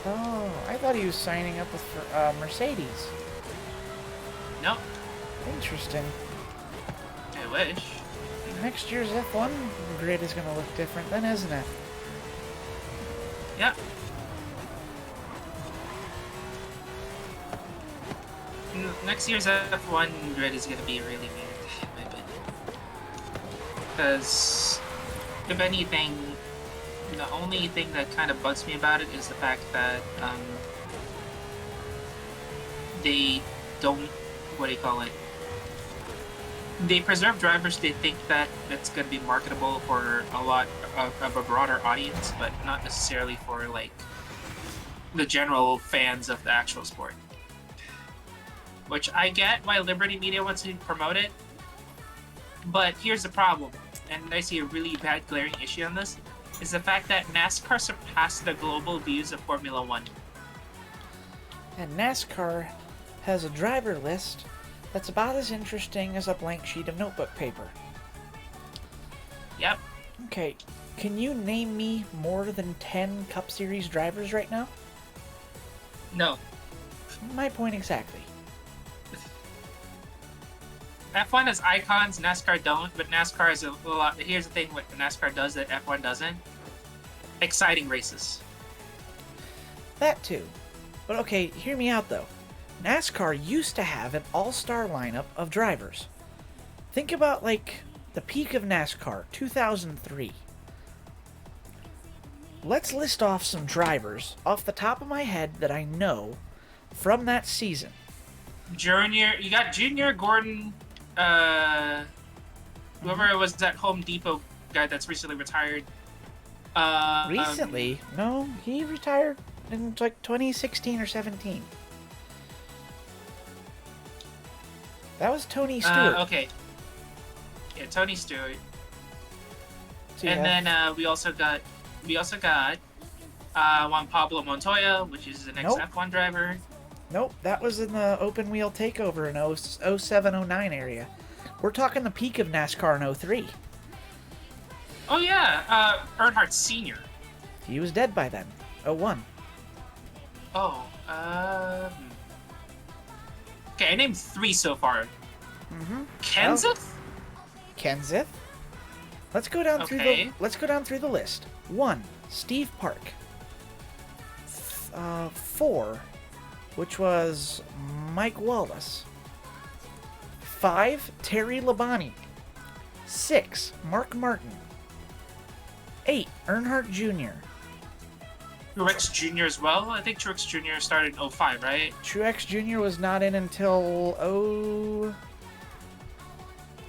S1: Oh, I thought he was signing up with Mercedes.
S5: Nope.
S1: Interesting.
S5: I wish.
S1: Next year's F1 grid is going to look different then, isn't it?
S5: Yeah. Next year's F1 grid is going to be really weird, in my opinion. Because, if anything, the only thing that kind of bugs me about it is the fact that they don't, what do you call it? They preserve drivers they think that it's going to be marketable for a lot of a broader audience, but not necessarily for, like, the general fans of the actual sport. Which I get why Liberty Media wants to promote it, but here's the problem, and I see a really bad glaring issue on this, is the fact that NASCAR surpassed the global views of Formula One.
S1: And NASCAR has a driver list that's about as interesting as a blank sheet of notebook paper.
S5: Yep.
S1: Okay, can you name me more than 10 Cup Series drivers right now?
S5: No.
S1: My point exactly.
S5: F1 has icons, NASCAR don't, but NASCAR has a lot. Here's the thing: what NASCAR does that F1 doesn't. Exciting races.
S1: That too. But okay, hear me out though. NASCAR used to have an all-star lineup of drivers. Think about, like, the peak of NASCAR, 2003. Let's list off some drivers off the top of my head that I know from that season.
S5: Junior, you got Junior, Gordon, whoever was that Home Depot guy that's recently retired.
S1: Recently? No, he retired in like 2016 or 17. That was Tony Stewart.
S5: Okay. Yeah, Tony Stewart.
S1: So
S5: And
S1: yeah.
S5: then we also got Juan Pablo Montoya, which is an
S1: Nope.
S5: ex-F1 driver.
S1: Nope, that was in the open wheel takeover in 07-09 area. We're talking the peak of NASCAR in 03.
S5: Oh yeah, Earnhardt Sr.
S1: He was dead by then. 01.
S5: Oh, okay, I named 3 so far.
S1: Mm-hmm.
S5: Kenseth?
S1: Kenseth. Let's go down through
S5: Okay.
S1: the list. 1, Steve Park. 4, which was Mike Wallace. 5, Terry Labonte. 6, Mark Martin. 8, Earnhardt Jr.
S5: Truex Jr. as well? I think Truex Jr. started in 05, right?
S1: Truex Jr. was not in until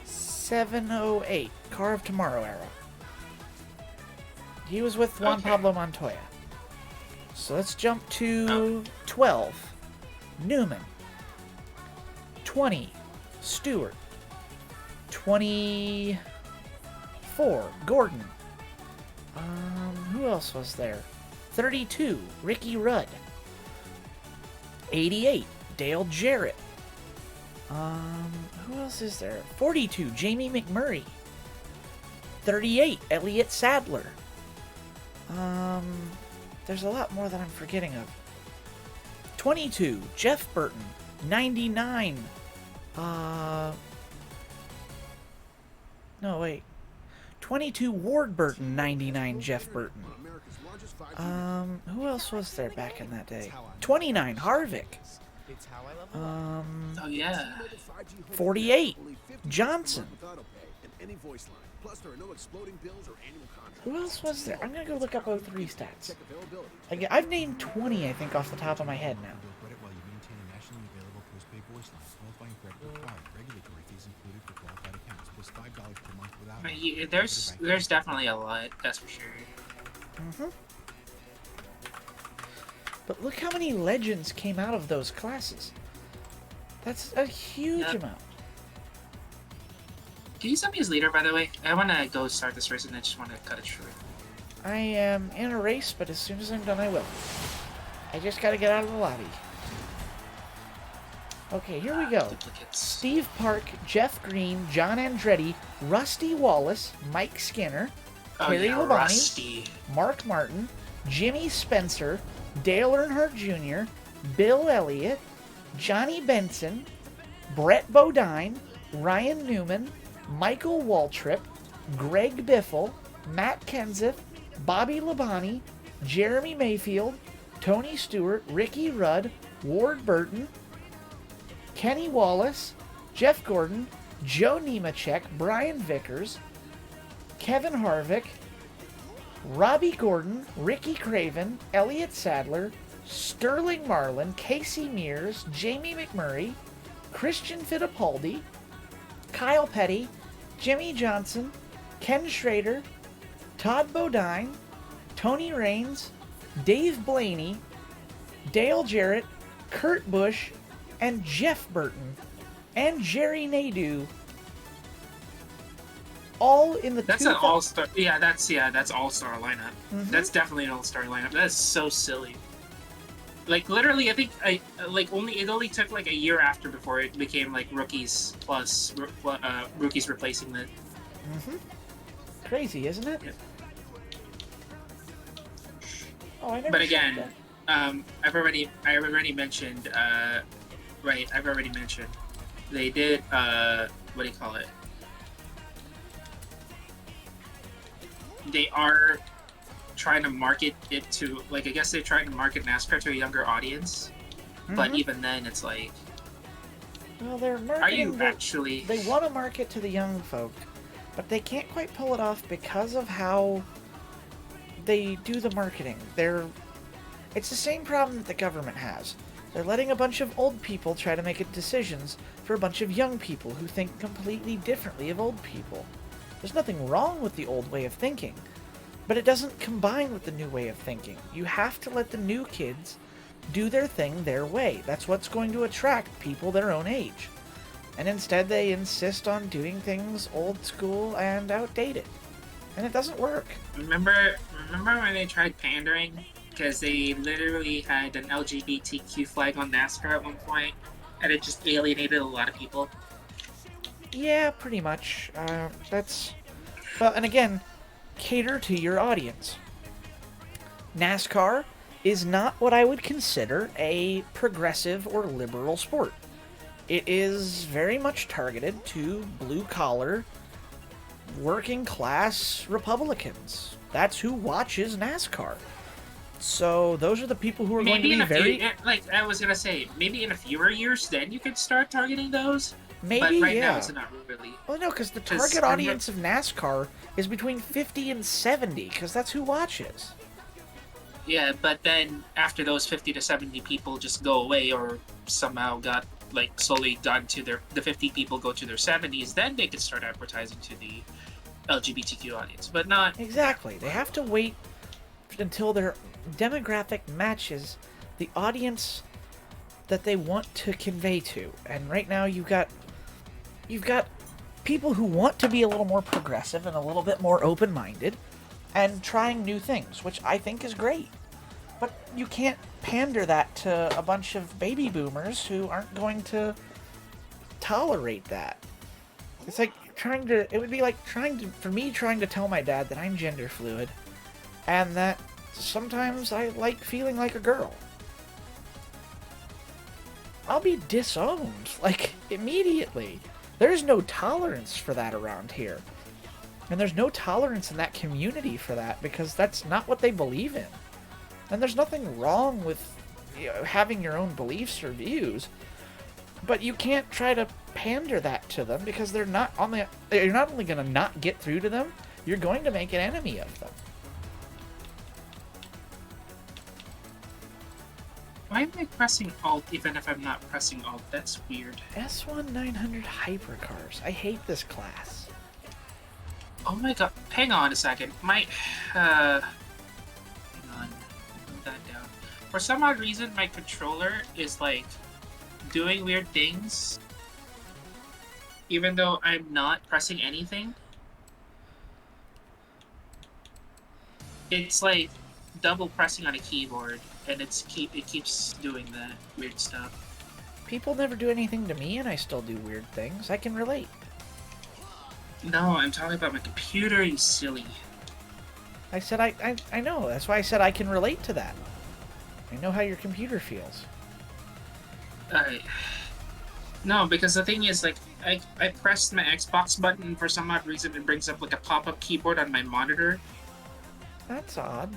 S1: 07-08, Car of Tomorrow era. He was with Juan
S5: Okay.
S1: Pablo Montoya. So let's jump to 12, Newman. 20, Stewart. 24, Gordon. Who else was there? 32, Ricky Rudd. 88, Dale Jarrett. Who else is there? 42, Jamie McMurray. 38, Elliott Sadler. There's a lot more that I'm forgetting of. 22, Jeff Burton. 99, no, wait. 22, Ward Burton. 99, Jeff Burton. Who else was there back in that day? 29, Harvick.
S8: It's how I level up.
S5: Oh yeah.
S1: 48, Johnson.
S4: and any voice line. Plus, there are no exploding bills or annual contracts.
S1: Who else was there? I'm gonna go look up O3 stats.
S4: Check availability.
S1: I've named 20, I think, off the top of my head now.
S3: Bill credit while you maintain a nationally available postpaid voice line. Qualifying credit required. Regulatory fees included for qualified accounts, plus $5 per month without.
S5: There's definitely a lot, that's for sure.
S1: But look how many legends came out of those classes. That's a huge amount.
S5: Can you send me his leader, by the way? I want to go start this race and I just want to cut it short.
S1: I am in a race, but as soon as I'm done, I will. I just gotta get out of the lobby. Okay, here we go.
S5: Duplicates.
S1: Steve Park, Jeff Green, John Andretti, Rusty Wallace, Mike Skinner, Terry Labonte,
S5: Rusty.
S1: Mark Martin, Jimmy Spencer, Dale Earnhardt Jr., Bill Elliott, Johnny Benson, Brett Bodine, Ryan Newman, Michael Waltrip, Greg Biffle, Matt Kenseth, Bobby Labonte, Jeremy Mayfield, Tony Stewart, Ricky Rudd, Ward Burton, Kenny Wallace, Jeff Gordon, Joe Nemechek, Brian Vickers, Kevin Harvick, Robbie Gordon, Ricky Craven, Elliott Sadler, Sterling Marlin, Casey Mears, Jamie McMurray, Christian Fittipaldi, Kyle Petty, Jimmy Johnson, Ken Schrader, Todd Bodine, Tony Raines, Dave Blaney, Dale Jarrett, Kurt Busch, and Jeff Burton, and Jerry Nadeau. All in the
S5: That's an all-star. Yeah, that's all-star lineup. That's definitely an all-star lineup. That's so silly. Like literally, I think it only took like a year after before it became like rookies plus rookies replacing the.
S1: Crazy, isn't it?
S5: Yeah.
S1: Oh, I never.
S5: But
S1: checked
S5: again,
S1: that.
S5: I already mentioned. Right, I've already mentioned. They did. What do you call it? They are trying to market it to, like, I guess they're trying to market NASCAR to a younger audience. But even then, it's like,
S1: well, they're marketing.
S5: are you actually?
S1: They want to market to the young folk, but they can't quite pull it off because of how they do the marketing. It's the same problem that the government has. They're letting a bunch of old people try to make decisions for a bunch of young people who think completely differently of old people. There's nothing wrong with the old way of thinking, but it doesn't combine with the new way of thinking. You have to let the new kids do their thing their way. That's what's going to attract people their own age. And instead they insist on doing things old school and outdated. And it doesn't work.
S5: Remember when they tried pandering? Because they literally had an LGBTQ flag on NASCAR at one point, and it just alienated a lot of people.
S1: Yeah, pretty much. And again, cater to your audience. NASCAR is not what I would consider a progressive or liberal sport. It is very much targeted to blue-collar, working-class Republicans. That's who watches NASCAR. So those are the people who are going to be very...
S5: like I was gonna say, maybe in a fewer years, then you could start targeting those.
S1: Maybe,
S5: but right
S1: yeah.
S5: now it's not really.
S1: Well, no, because the target audience of NASCAR is between 50 and 70, because that's who watches.
S5: Yeah, but then after those 50 to 70 people just go away, or somehow got like slowly done to the 50 people go to their 70s, then they could start advertising to the LGBTQ audience, but not
S1: exactly. They have to wait until their demographic matches the audience that they want to convey to. And right now you've got people who want to be a little more progressive and a little bit more open-minded and trying new things, which I think is great. But you can't pander that to a bunch of baby boomers who aren't going to tolerate that. It's like it would be like trying to tell my dad that I'm gender fluid and that sometimes I like feeling like a girl. I'll be disowned, like, immediately. There's no tolerance for that around here. And there's no tolerance in that community for that, because that's not what they believe in. And there's nothing wrong with having your own beliefs or views, But you can't try to pander that to them because they're not on the. You're not only going to not get through to them, you're going to make an enemy of them.
S5: Why am I pressing Alt even if I'm not pressing Alt? That's weird.
S1: S1900 hypercars. I hate this class.
S5: Oh my god. Hang on a second. Hang on. Move that down. For some odd reason, my controller is like doing weird things. Even though I'm not pressing anything. It's like double pressing on a keyboard, and it keeps doing that weird stuff.
S1: People never do anything to me, and I still do weird things. I can relate.
S5: No, I'm talking about my computer, you silly.
S1: I said I know. That's why I said I can relate to that. I know how your computer feels.
S5: Alright. No, because the thing is, like, I pressed my Xbox button, and for some odd reason it brings up like a pop-up keyboard on my monitor.
S1: That's odd.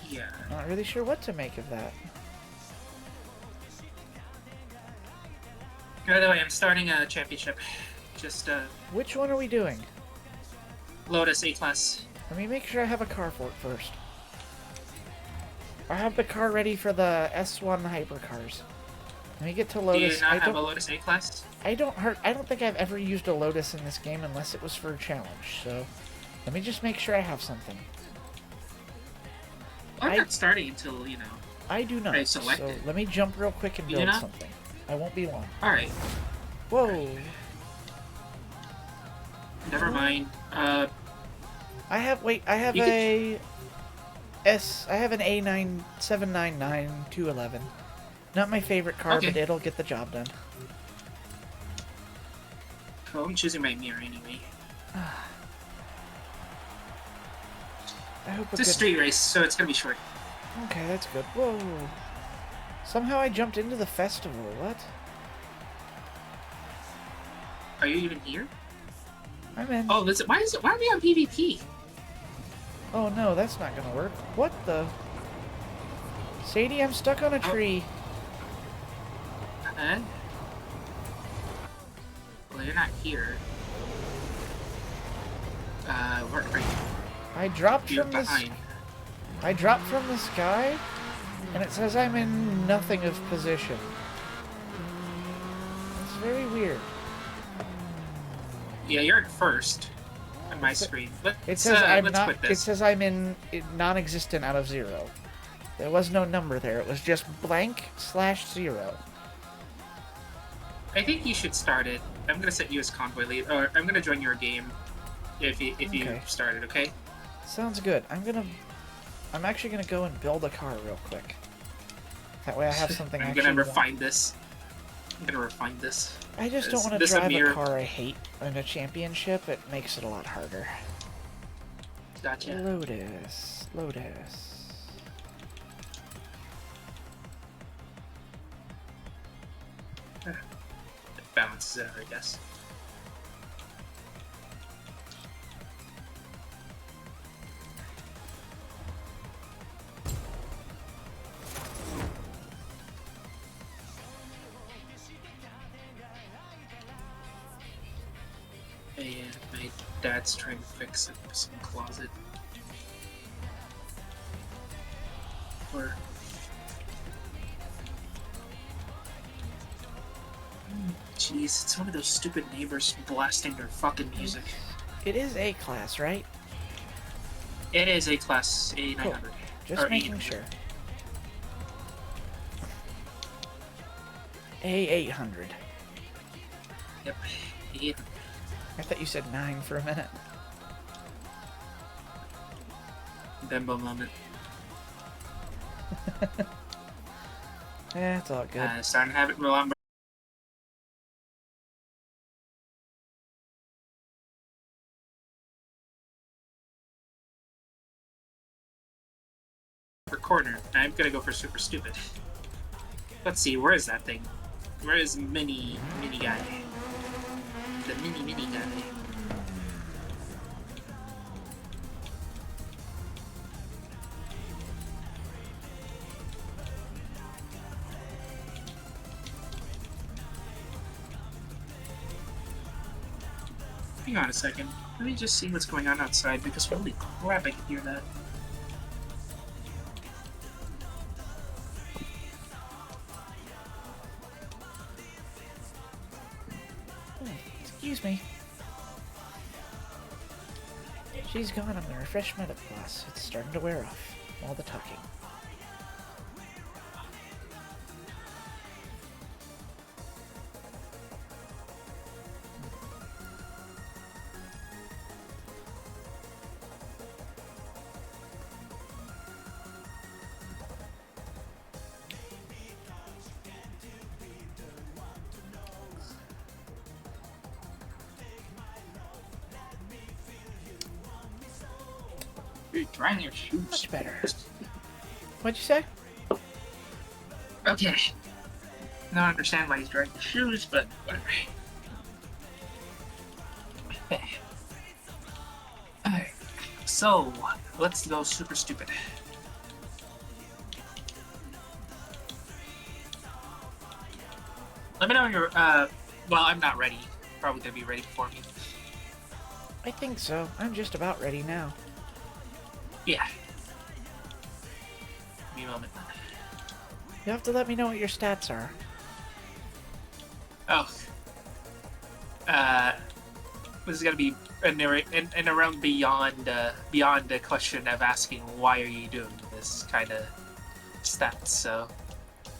S5: Yeah.
S1: Not really sure what to make of that.
S5: By the way, I'm starting a championship. Just,
S1: Which one are we doing?
S5: Lotus A-Class.
S1: Let me make sure I have a car for it first. I have the car ready for the S1 hypercars. Let me get to Lotus.
S5: Do you not have a Lotus A-Class?
S1: I don't think I've ever used a Lotus in this game unless it was for a challenge, so let me just make sure I have something.
S5: I'm not starting until, you know,
S1: I do not.
S5: I select
S1: So
S5: it.
S1: let me jump real quick and
S5: You do
S1: build
S5: not?
S1: something. I won't be long.
S5: Alright.
S1: Whoa.
S5: Never mind.
S1: I have
S5: You
S1: I have an A9799 211. Not my favorite car,
S5: Okay.
S1: but it'll get the job done.
S5: Well, I'm choosing my mirror anyway.
S1: I hope
S5: It's a street race, so it's gonna be short.
S1: Okay, that's good. Whoa. Somehow I jumped into the festival. What?
S5: Are you even here?
S1: I'm in.
S5: Oh, listen, why are we on PvP?
S1: Oh no, that's not gonna work. What the? Sadie, I'm stuck on a tree.
S5: Huh? Well, you're not here. Where are you?
S1: I dropped
S5: You're
S1: from this.
S5: behind.
S1: I dropped from the sky, and it says I'm in nothing of position. It's very weird.
S5: Yeah, you're at first on my screen.
S1: It says I'm
S5: let's
S1: not.
S5: quit
S1: It
S5: this.
S1: says I'm in non-existent out of 0. There was no number there. It was just blank/0.
S5: I think you should start it. I'm gonna set you as convoy lead, or I'm gonna join your game if you
S1: Okay.
S5: start it. Okay.
S1: Sounds good. I'm actually gonna go and build a car real quick. That way I have something.
S5: I'm
S1: I
S5: gonna
S1: actually want.
S5: refine this. I'm gonna refine this.
S1: I just don't want to
S5: This
S1: drive
S5: mirror-
S1: a car I hate in a championship. It makes it a lot harder.
S5: Gotcha.
S1: Lotus.
S5: It balances out, I guess. And my dad's trying to fix some closet. Or jeez, it's one of those stupid neighbors blasting their fucking music.
S1: It is A class, right?
S5: It is a class A900.
S1: Cool. Just
S5: Or
S1: making
S5: 800.
S1: sure. A800.
S5: Yep. 800.
S1: I thought you said 9 for a minute.
S5: Bimbo moment.
S1: Yeah, it's all good.
S5: Starting to have it roll on. For corner. I'm gonna go for super stupid. Let's see, where is that thing? Where is mini guy? The mini guy. Hang on a second. Let me just see what's going on outside because holy crap, I can hear that.
S1: Excuse me. She's gone on the refreshment class. It's starting to wear off. All the talking.
S5: You're drying your shoes.
S1: Much better. What'd you say?
S5: Okay. I don't understand why he's drying his shoes, but whatever. Alright. So, let's go super stupid. Let me know when you're, well, I'm not ready. Probably gonna be ready before me.
S1: I think so. I'm just about ready now.
S5: Yeah. Give me a moment.
S1: You have to let me know what your stats are.
S5: Oh. This is gonna be and around beyond the question of asking why are you doing this kind of stats. So,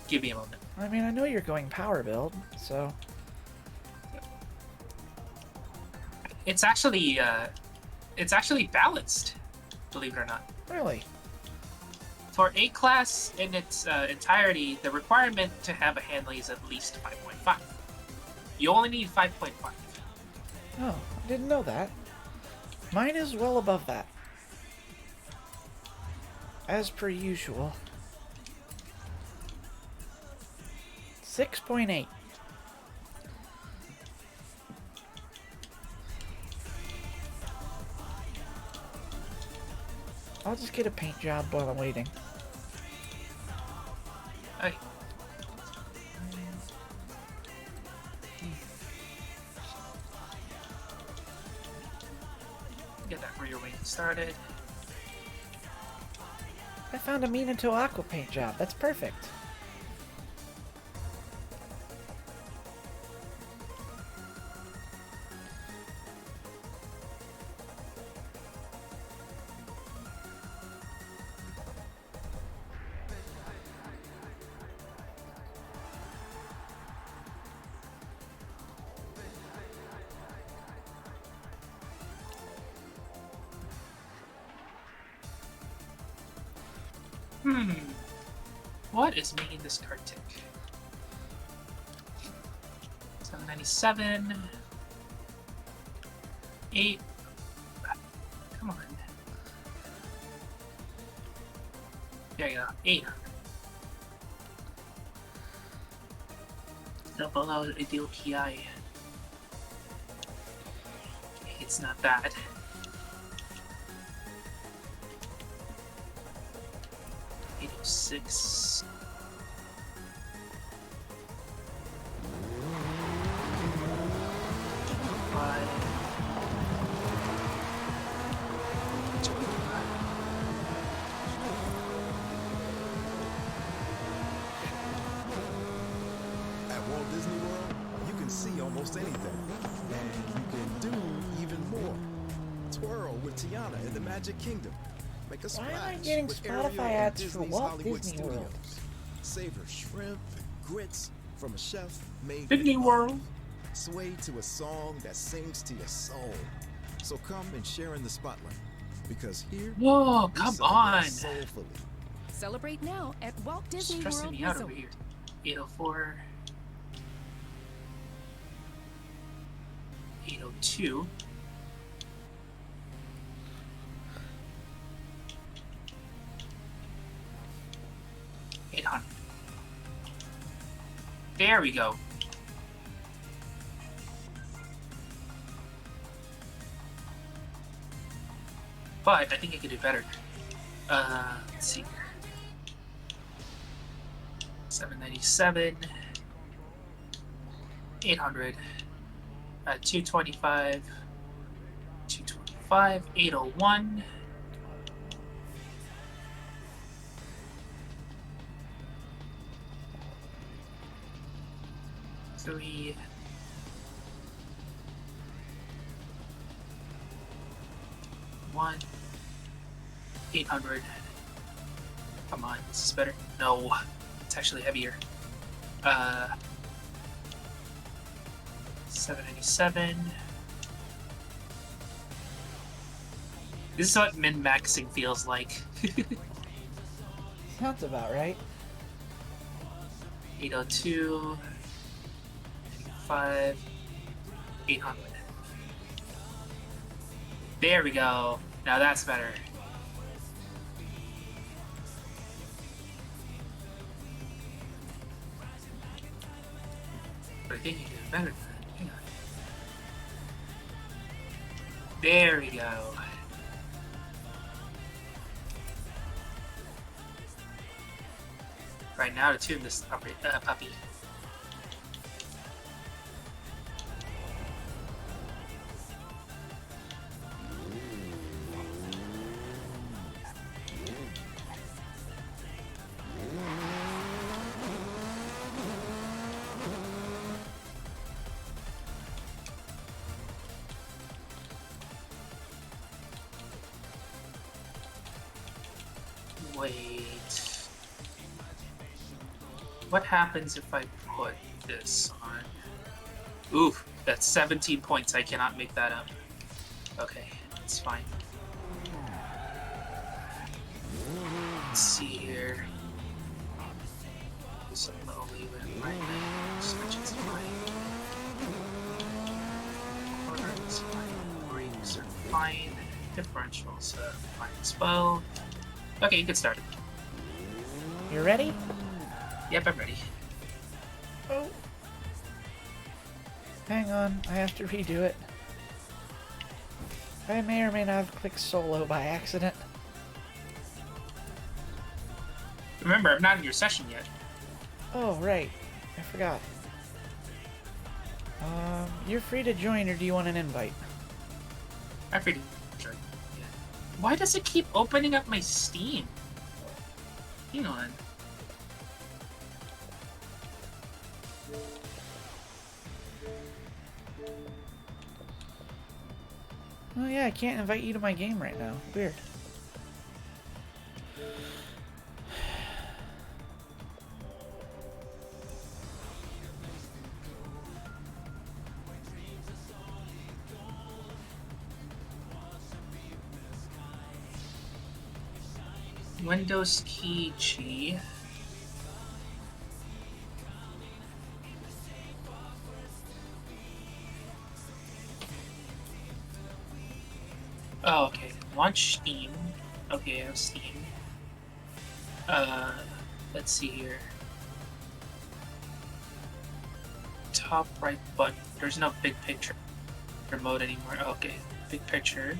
S5: give me a moment.
S1: I mean, I know you're going power build, so...
S5: It's actually balanced, believe it or not.
S1: Really?
S5: For A class in its entirety, the requirement to have a handling is at least 5.5. You only need 5.5.
S1: Oh, I didn't know that. Mine is well above that. As per usual. 6.8. I'll just get a paint job while I'm waiting.
S5: Okay. Get that for your wing started.
S1: I found a Minato Aqua paint job. That's perfect.
S5: What is making this card tick? 797. 8. Come on. There you go. 800. Still below ideal PI. It's not bad. 806.
S4: At Walt Disney World, you can see almost anything. And you can do even more. Twirl with Tiana in the Magic Kingdom. Make a
S1: Why am I
S4: splash
S1: getting
S4: with
S1: Spotify
S4: Ariel in
S1: ads for
S4: Disney's
S1: Walt
S4: Hollywood
S1: Disney World?
S4: Studios. Savor shrimp and grits from a chef made
S5: Disney
S4: with
S5: World.
S4: love. Sway to a song that sings to your soul. So come and share in the spotlight. Because here,
S5: Whoa,
S4: we
S5: come
S4: celebrate
S5: on.
S4: soulfully.
S7: Celebrate now at Walt Disney
S5: Stressing
S7: World
S5: me out
S7: Resort.
S5: over here. 804. 802. $800. There we go. But I think I could do better. Let's see. 797. 800. 225. 805, 801. Three. One. 800. Come on, this is better. No, it's actually heavier. 797. This is what min-maxing feels like.
S1: Sounds about right.
S5: 802. 5. 800. There we go. Now that's better. But I think you can do better than that. Hang on. There we go. Right now to tune this puppy. Wait. What happens if I put this on? Oof, that's 17 points. I cannot make that up. Okay, it's fine. Let's see here. Do some little leeway right now. Switches fine. Quarters fine. Rings are fine. Differentials fine as well. Okay, you can start.
S1: You ready?
S5: Yep, I'm ready.
S1: Oh. Hang on, I have to redo it. I may or may not have clicked solo by accident.
S5: Remember, I'm not in your session yet.
S1: Oh, right. I forgot. You're free to join, or do you want an invite?
S5: I'm free to join. Yeah. Why does it keep opening up my Steam? Hang on.
S1: Oh yeah, I can't invite you to my game right now. Weird.
S5: Windows key G. Oh, okay. Launch Steam. Okay, I have Steam. Let's see here. Top right button. There's no big picture mode anymore. Okay, big picture.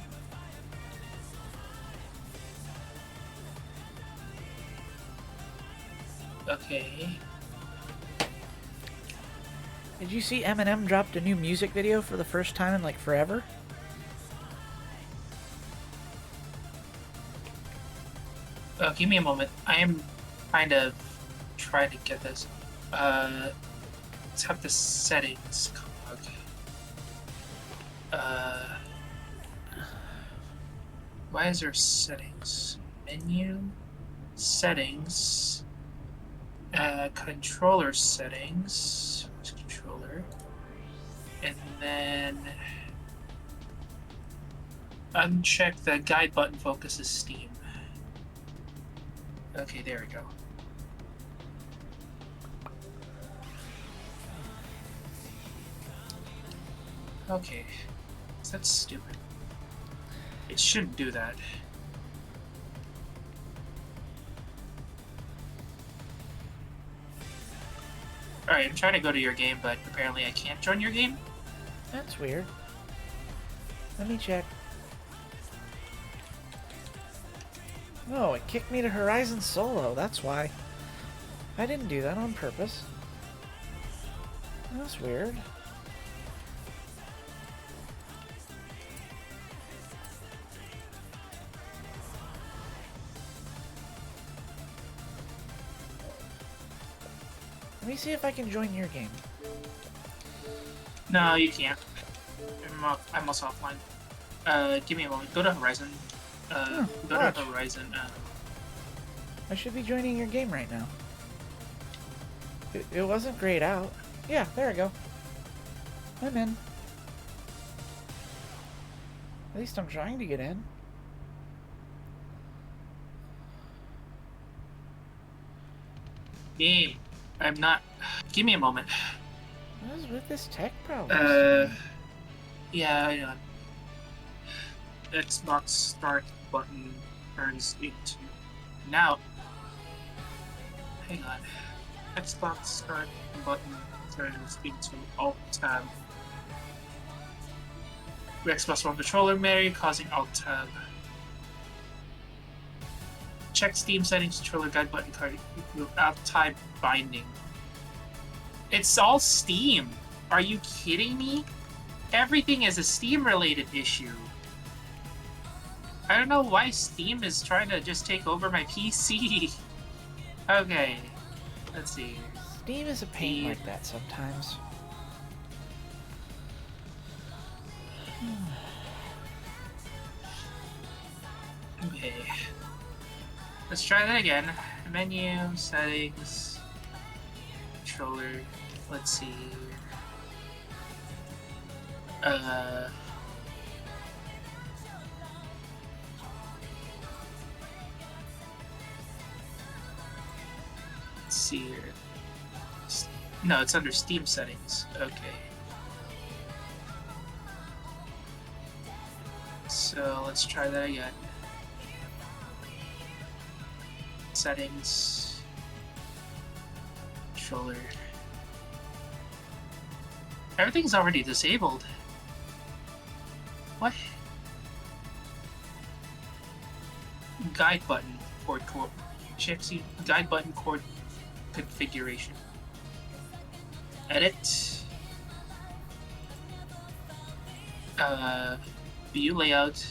S5: Okay.
S1: Did you see Eminem dropped a new music video for the first time in like forever?
S5: Give me a moment. I am kind of trying to get this. Let's have the settings cog. Why is there settings? Menu, settings, controller settings. Where's controller? And then uncheck the guide button focuses Steam. Okay, there we go. Okay, that's stupid. It shouldn't do that. Alright, I'm trying to go to your game, but apparently I can't join your game.
S1: That's weird. Let me check. Oh, it kicked me to Horizon Solo, that's why. I didn't do that on purpose. That's weird. Let me see if I can join your game.
S5: No, you can't. I'm also offline. Give me a moment. Go to Horizon. Go
S1: watch.
S5: to Horizon.
S1: I should be joining your game right now. It wasn't grayed out. Yeah, there we go. I'm in. At least I'm trying to get in.
S5: Game. I'm not. Give me a moment.
S1: What is with this tech problem?
S5: Yeah, hang on. Xbox start button turns into. Now. Hang on. Xbox start button turns into Alt Tab. Xbox One controller menu causing Alt Tab. Check Steam settings, controller guide button card without type binding. It's all Steam. Are you kidding me? Everything is a Steam related issue. I don't know why Steam is trying to just take over my PC. Okay, let's see.
S1: Steam is a pain like that sometimes.
S5: Okay. Let's try that again. Menu, settings, controller. Let's see. Let's see here. No, it's under Steam settings. Okay. So let's try that again. Settings, controller. Everything's already disabled. What? Guide button cord. Check see guide button cord configuration. Edit. View layout.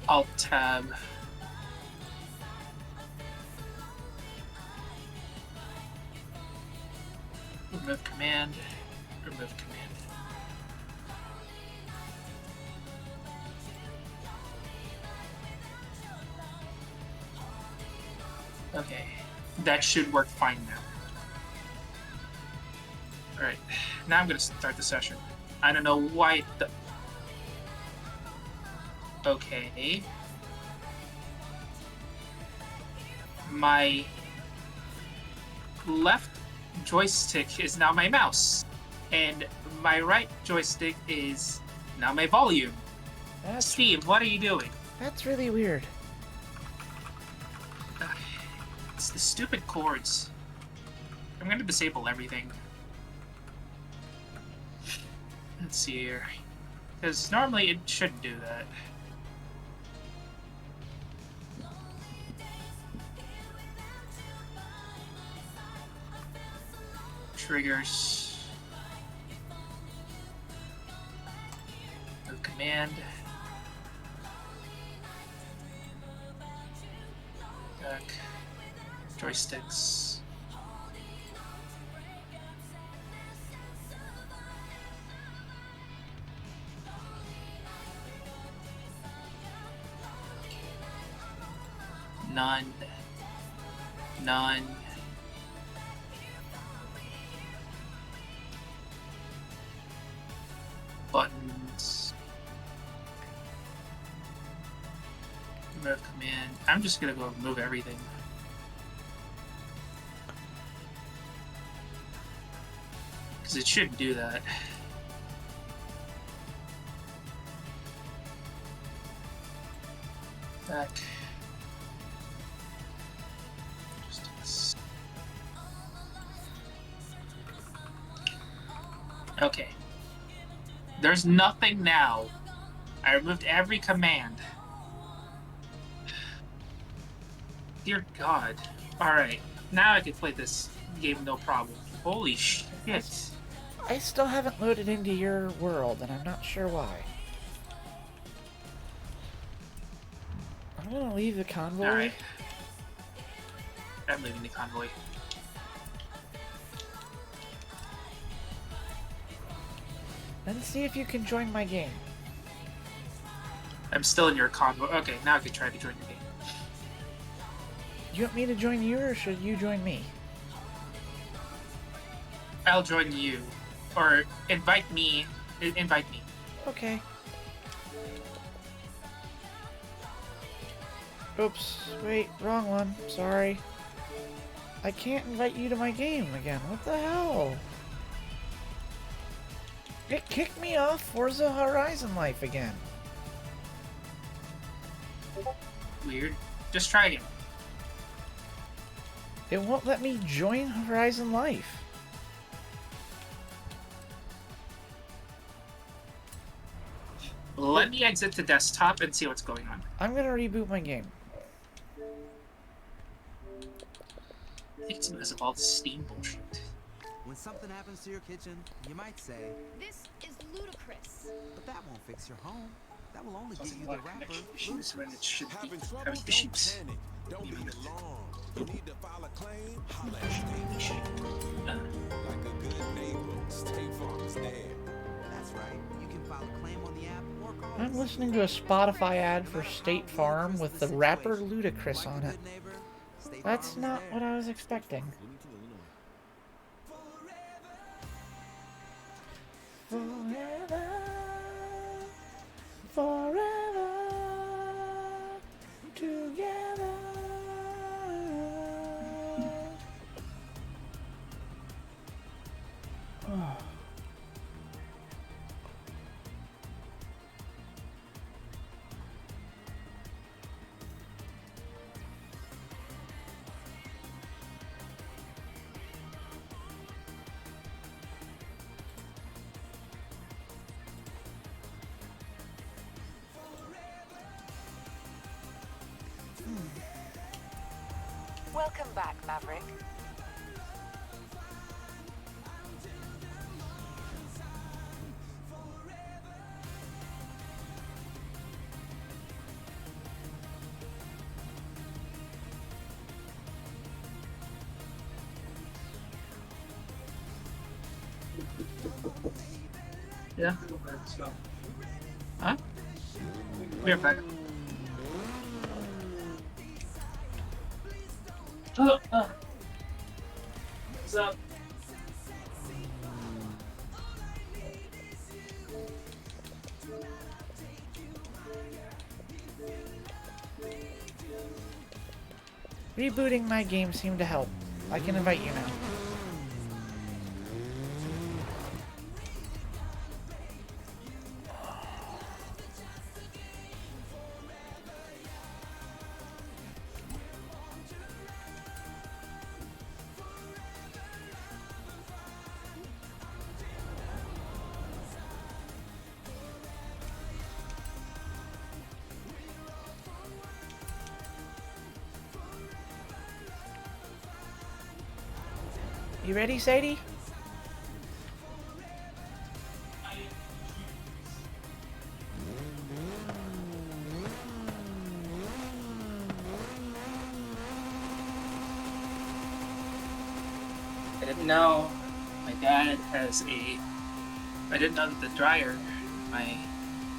S5: Alt tab. Remove command. Remove command. Okay. That should work fine now. Alright. Now I'm gonna start the session. I don't know why the... Okay. My left joystick is now my mouse, and my right joystick is now my volume. Steve, what are you doing?
S1: That's really weird.
S5: It's the stupid cords. I'm gonna disable everything. Let's see here. Because normally it shouldn't do that. Triggers. Move command. Back. Joysticks. None. None. Buttons. Remove command. I'm just gonna go remove everything. Because it shouldn't do that. Back. Okay. There's nothing now. I removed every command. Dear God. Alright. Now I can play this game no problem. Holy shit.
S1: I still haven't loaded into your world, and I'm not sure why. I'm gonna leave the convoy.
S5: Alright. I'm leaving the convoy.
S1: Then see if you can join my game.
S5: I'm still in your convo. Okay, now I can try to join your game.
S1: You want me to join you, or should you join me?
S5: I'll join you. Or invite me. Invite me.
S1: Okay. Oops, wait, wrong one. Sorry. I can't invite you to my game again. What the hell? It kicked me off Forza Horizon Life again.
S5: Weird. Just try again.
S1: It won't let me join Horizon Life.
S5: Let me exit the desktop and see what's going on.
S1: I'm gonna reboot my game.
S5: I think it's because of all the Steam bullshit.
S8: When something happens to your kitchen, you might say,
S7: This is ludicrous.
S8: but that won't fix your home. That will only get you the
S5: Like
S8: wrapper.
S5: issues when it should be
S4: Having trouble?
S5: having
S4: Don't
S5: issues.
S4: panic. Don't be alarmed. You need to file a claim? Holla at State Farm. Like a good neighbor, State Farm is there.
S8: That's right. You can file a claim on the app or call
S1: I'm
S8: us.
S1: listening to a Spotify ad for State Farm with the rapper Ludacris on it. That's not what I was expecting. Forever, forever, together. Oh.
S2: Welcome back, Maverick.
S5: Yeah. Huh? We're back. What's up?
S1: Rebooting my game seemed to help. I can invite you now. You ready, Sadie?
S5: I didn't know my dad has a. I didn't know that my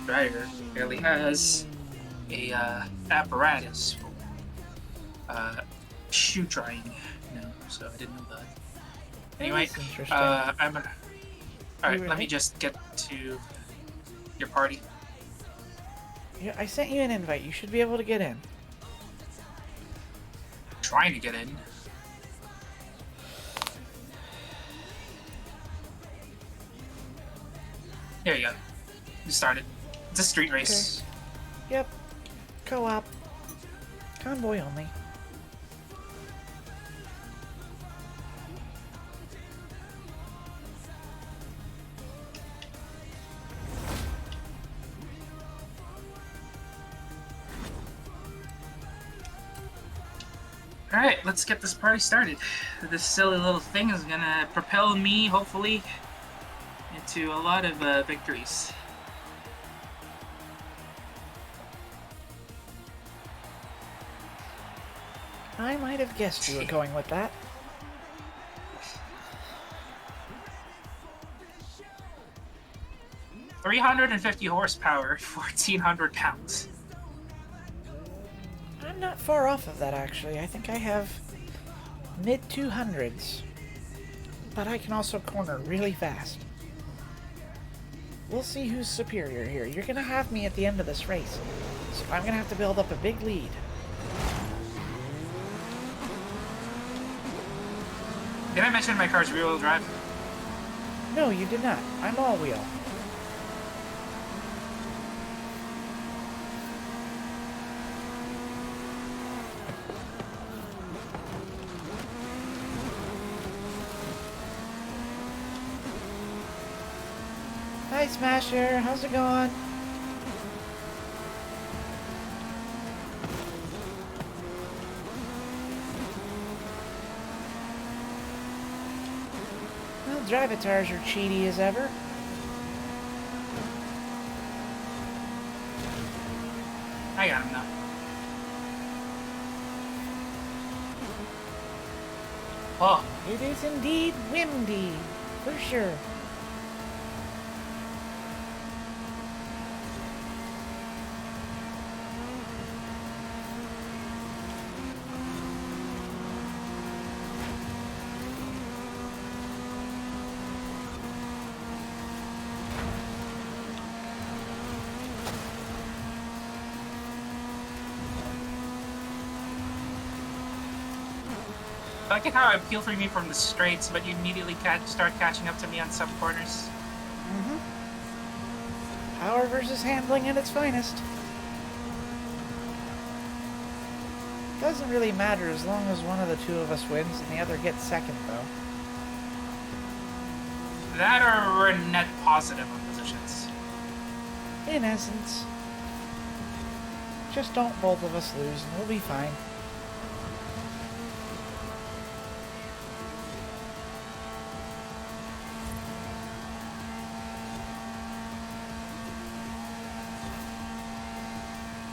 S5: dryer, barely has a apparatus for shoe drying. So I didn't know that. Anyway,
S1: That's interesting.
S5: I'm gonna. All right,
S1: You
S5: let me
S1: ready?
S5: just get to your party.
S1: Yeah, I sent you an invite. You should be able to get in.
S5: Trying to get in. Here you go. You started. It's a street race.
S1: Yep. Co-op. Convoy only.
S5: Alright, let's get this party started. This silly little thing is gonna propel me, hopefully, into a lot of victories.
S1: I might have guessed you were going with that.
S5: 350 horsepower, 1,400 pounds.
S1: I'm not far off of that, actually. I think I have mid-200s. But I can also corner really fast. We'll see who's superior here. You're gonna have me at the end of this race, so I'm gonna have to build up a big lead.
S5: Did I mention my car's rear-wheel drive?
S1: No, you did not. I'm all-wheel. Hi, Smasher. How's it going? Well, Drivatars are cheaty as ever.
S5: I got him now. Oh,
S1: It is indeed windy, for sure.
S5: I like how I peel for me from the straights, but you immediately start catching up to me on some corners.
S1: Power versus handling at its finest. Doesn't really matter as long as one of the two of us wins and the other gets second, though.
S5: That or we're net positive on positions.
S1: In essence. Just don't both of us lose and we'll be fine.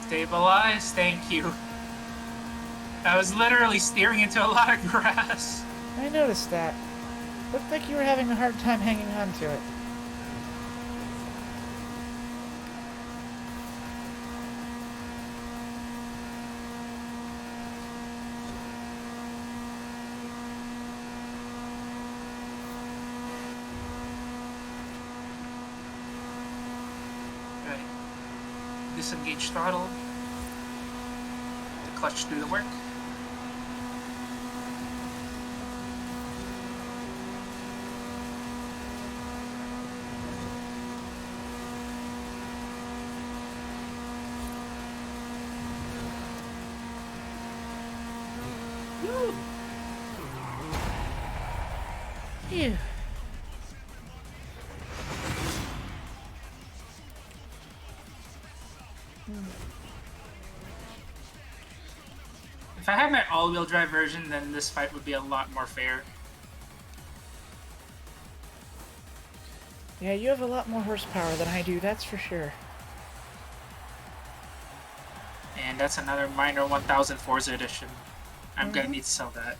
S5: Stabilize, thank you. I was literally steering into a lot of grass.
S1: I noticed that. Looked like you were having a hard time hanging on to it.
S5: Right. Disengage throttle. The clutch do the work. Woo!
S1: Phew.
S5: If I had my all-wheel drive version, then this fight would be a lot more fair.
S1: Yeah, you have a lot more horsepower than I do, that's for sure.
S5: And that's another minor 1000 Forza edition. I'm gonna need to sell that.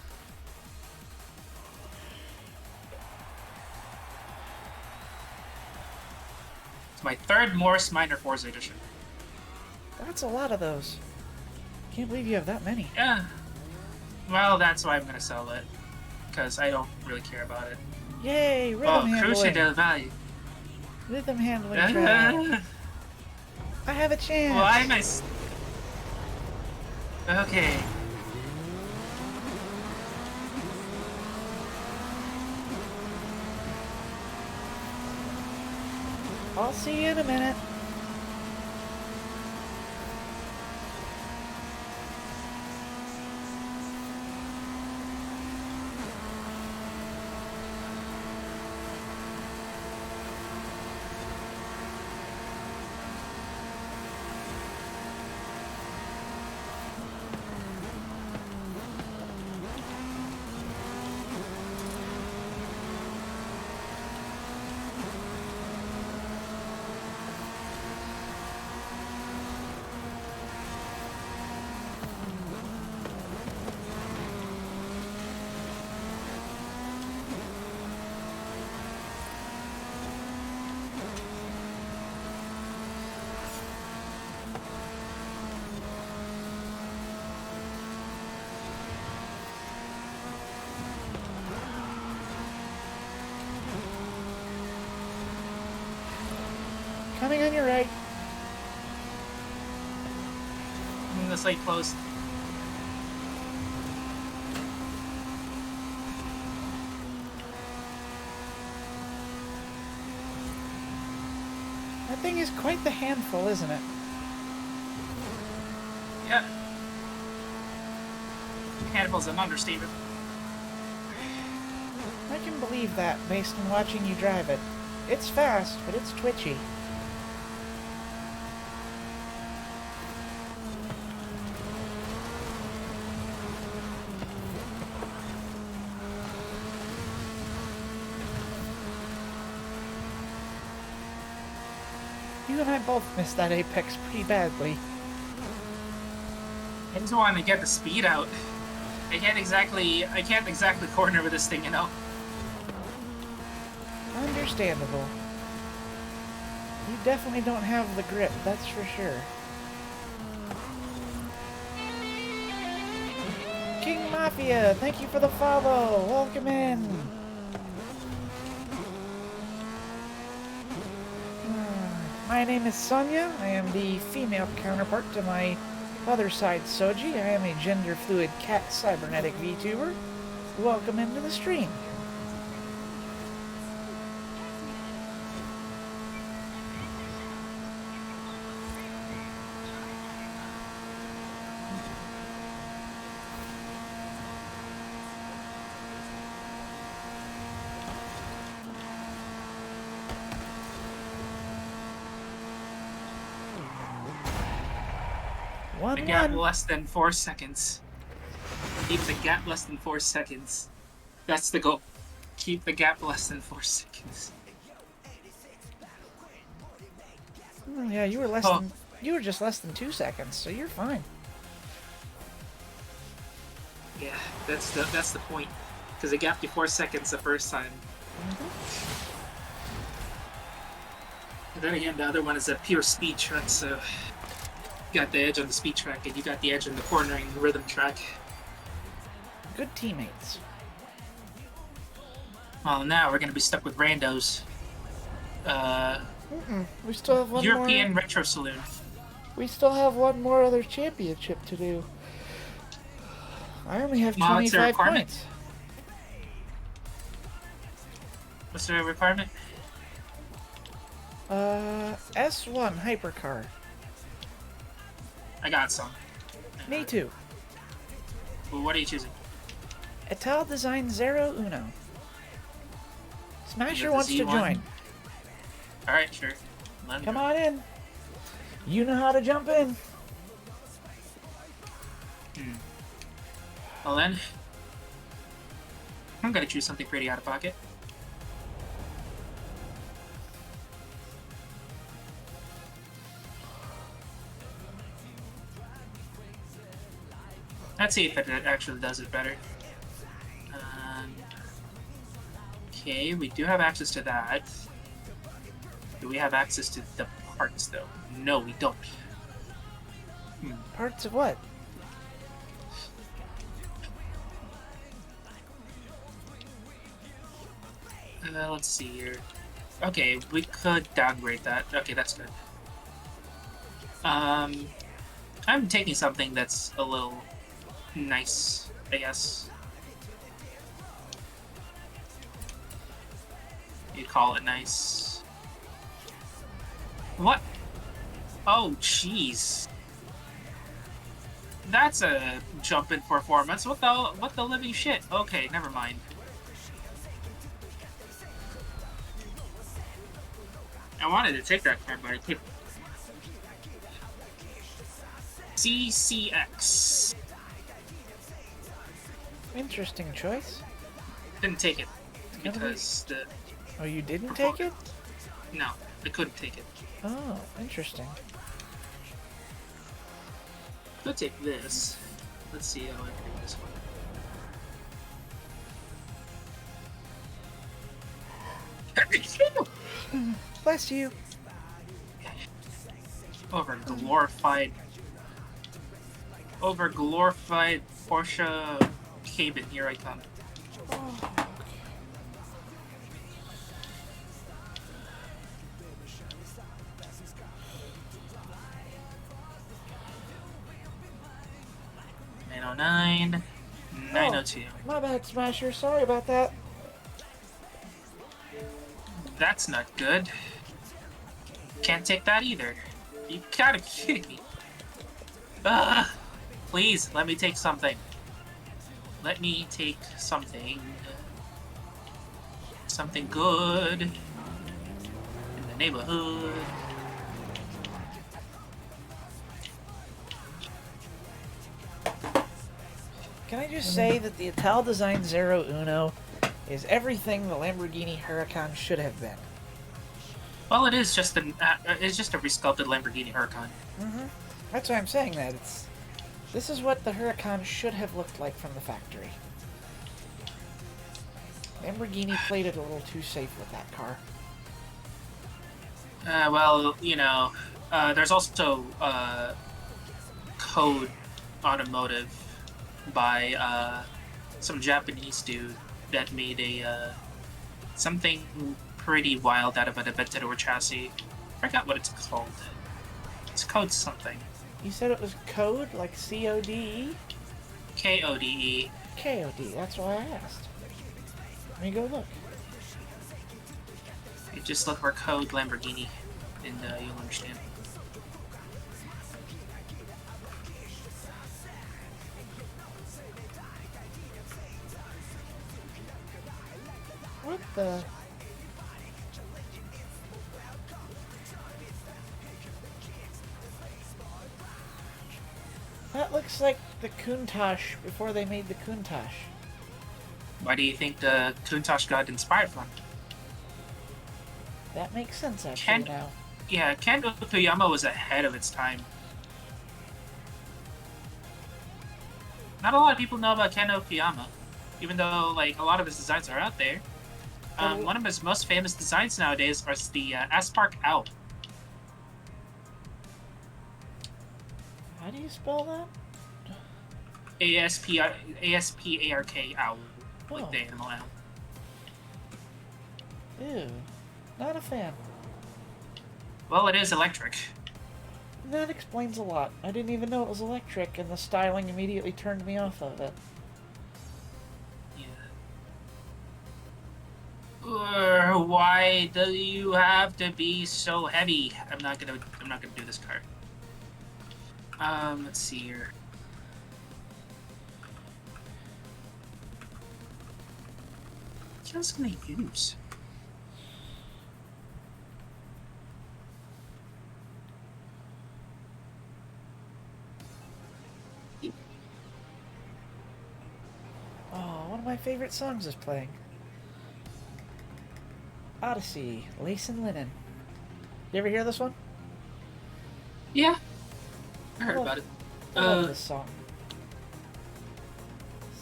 S5: It's my third Morris Minor Forza edition.
S1: That's a lot of those. Can't believe you have that many.
S5: Yeah. Well, that's why I'm gonna sell it. Because I don't really care about it.
S1: Yay, rhythm
S5: Oh,
S1: handling.
S5: Crucial del Valle.
S1: Rhythm handling track. I have a chance.
S5: Why am I... Okay.
S1: I'll see you in a minute. Coming on your right.
S5: This light closed.
S1: That thing is quite the handful, isn't it?
S5: Yeah. Handful's an understatement.
S1: I can believe that based on watching you drive it. It's fast, but it's twitchy. You and I both missed that apex pretty badly.
S5: I just want to get the speed out. I can't exactly corner with this thing, you know.
S1: Understandable. You definitely don't have the grip, that's for sure. King Mafia, thank you for the follow. Welcome in. My name is Sonia. I am the female counterpart to my other side, Soji. I am a gender-fluid cat cybernetic VTuber. Welcome into the stream.
S5: The gap less than 4 seconds. Keep the gap less than 4 seconds. That's the goal. Keep the gap less than 4 seconds.
S1: Yeah, you were less
S5: Oh.
S1: than you were just less than 2 seconds, so you're fine.
S5: Yeah, that's the point. Because the gap to 4 seconds the first time. And then again, the other one is a pure speed track, so you got the edge on the speed track, and you got the edge on the cornering rhythm track.
S1: Good teammates.
S5: Well, now we're gonna be stuck with randos.
S1: We still have one
S5: European
S1: more.
S5: Retro Saloon.
S1: We still have one more other championship to do. I only have
S5: Well, it's a
S1: 25
S5: requirement.
S1: points.
S5: What's the requirement?
S1: S1 hypercar.
S5: I got some.
S1: Me too.
S5: Well, what are you choosing?
S1: Etal Design Zero Uno. Smasher
S5: the
S1: wants to
S5: Z1?
S1: join.
S5: Alright, sure.
S1: Come on in. You know how to jump in.
S5: Well then, I'm gonna choose something pretty out of pocket. Let's see if it actually does it better. Okay, we do have access to that. Do we have access to the parts, though? No, we don't.
S1: Parts of what?
S5: Let's see here. Okay, we could downgrade that. Okay, that's good. I'm taking something that's a little nice, I guess. You call it nice. What? Oh, jeez. That's a jump in performance. What the living shit? Okay, never mind. I wanted to take that car, but I couldn't. CCX.
S1: Interesting choice.
S5: Didn't take it because the
S1: Oh, you didn't take it?
S5: no, I couldn't take it.
S1: Oh, interesting.
S5: Could take this. Let's see how I do this one.
S1: Bless you.
S5: Over glorified Porsche Cayman. Here I come. 909, 902.
S1: My bad, Smasher. Sorry about that.
S5: That's not good. Can't take that either. You gotta be kidding me. Ugh. Please, let me take something. Let me take something. Something good. In the neighborhood.
S1: Can I just say that the Ital Design Zero Uno is everything the Lamborghini Huracan should have been.
S5: Well, it's just a resculpted Lamborghini Huracan.
S1: That's why I'm saying that. This is what the Huracan should have looked like from the factory. Lamborghini played it a little too safe with that car.
S5: Well, you know, there's also Code Automotive by some Japanese dude that made a something pretty wild out of an Aventador chassis. I forgot what it's called. It's Code something.
S1: You said it was Code, like C-O-D-E?
S5: Kode.
S1: K-O-D, that's why I asked. Let me go look.
S5: You just look for Code Lamborghini, and you'll understand.
S1: What the... That looks like the Countach before they made the Countach.
S5: Why do you think the Countach got inspired from?
S1: That makes sense, actually, now.
S5: Yeah, Ken Okuyama was ahead of its time. Not a lot of people know about Ken Okuyama, even though like a lot of his designs are out there. One of his most famous designs nowadays is the Aspark Owl.
S1: How do you spell that?
S5: A-S-P-A-R-K Owl. Like
S1: Oh.
S5: the animal owl.
S1: Ew. Not a fan.
S5: Well, it is electric.
S1: That explains a lot. I didn't even know it was electric, and the styling immediately turned me off of it.
S5: Yeah. Why do you have to be so heavy? I'm not gonna do this card. Let's see here. What else can I use?
S1: Oh, one of my favorite songs is playing. Odyssey, Lace and Linen. You ever hear this one?
S5: Yeah, I heard about it.
S1: I love this song.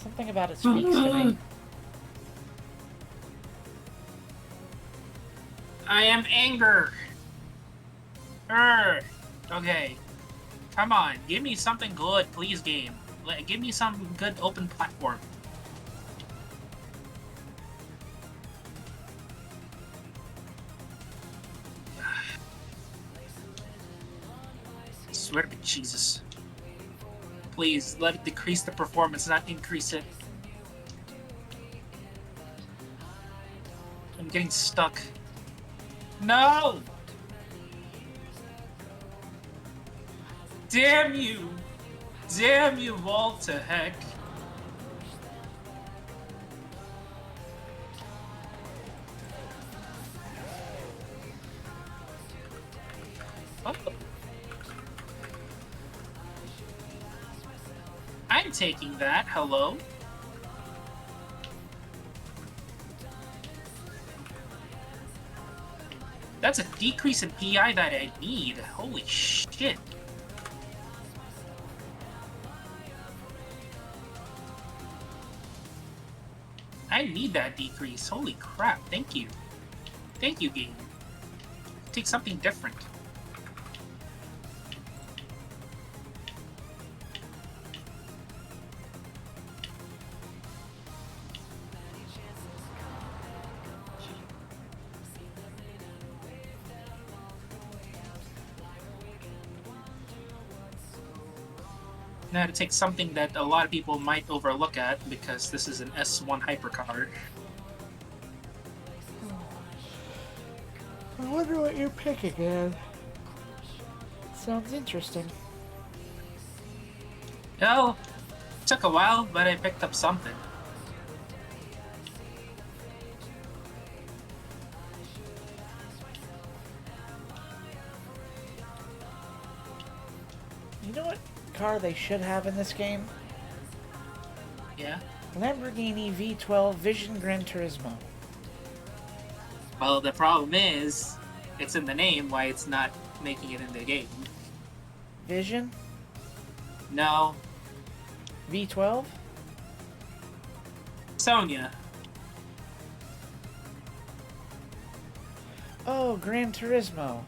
S1: Something about it speaks to me.
S5: I am anger. Okay. Come on, give me something good, please, game. Give me some good open platform. I swear to Jesus. Please, let it decrease the performance, not increase it. I'm getting stuck. No! Damn you! Damn you all to heck! Oh. I'm taking that, hello? That's a decrease in PI that I need. Holy shit. I need that decrease. Holy crap. Thank you. Thank you, game. Take something different. Now to take something that a lot of people might overlook at because this is an S1 hypercar.
S1: I wonder what you're picking, man. Sounds interesting.
S5: Well, took a while, but I picked up something.
S1: You know what car they should have in this game?
S5: Yeah.
S1: Lamborghini V12 Vision Gran Turismo.
S5: Well, the problem is, it's in the name, why it's not making it in the game.
S1: Vision?
S5: No.
S1: V12?
S5: Sonia.
S1: Oh, Gran Turismo.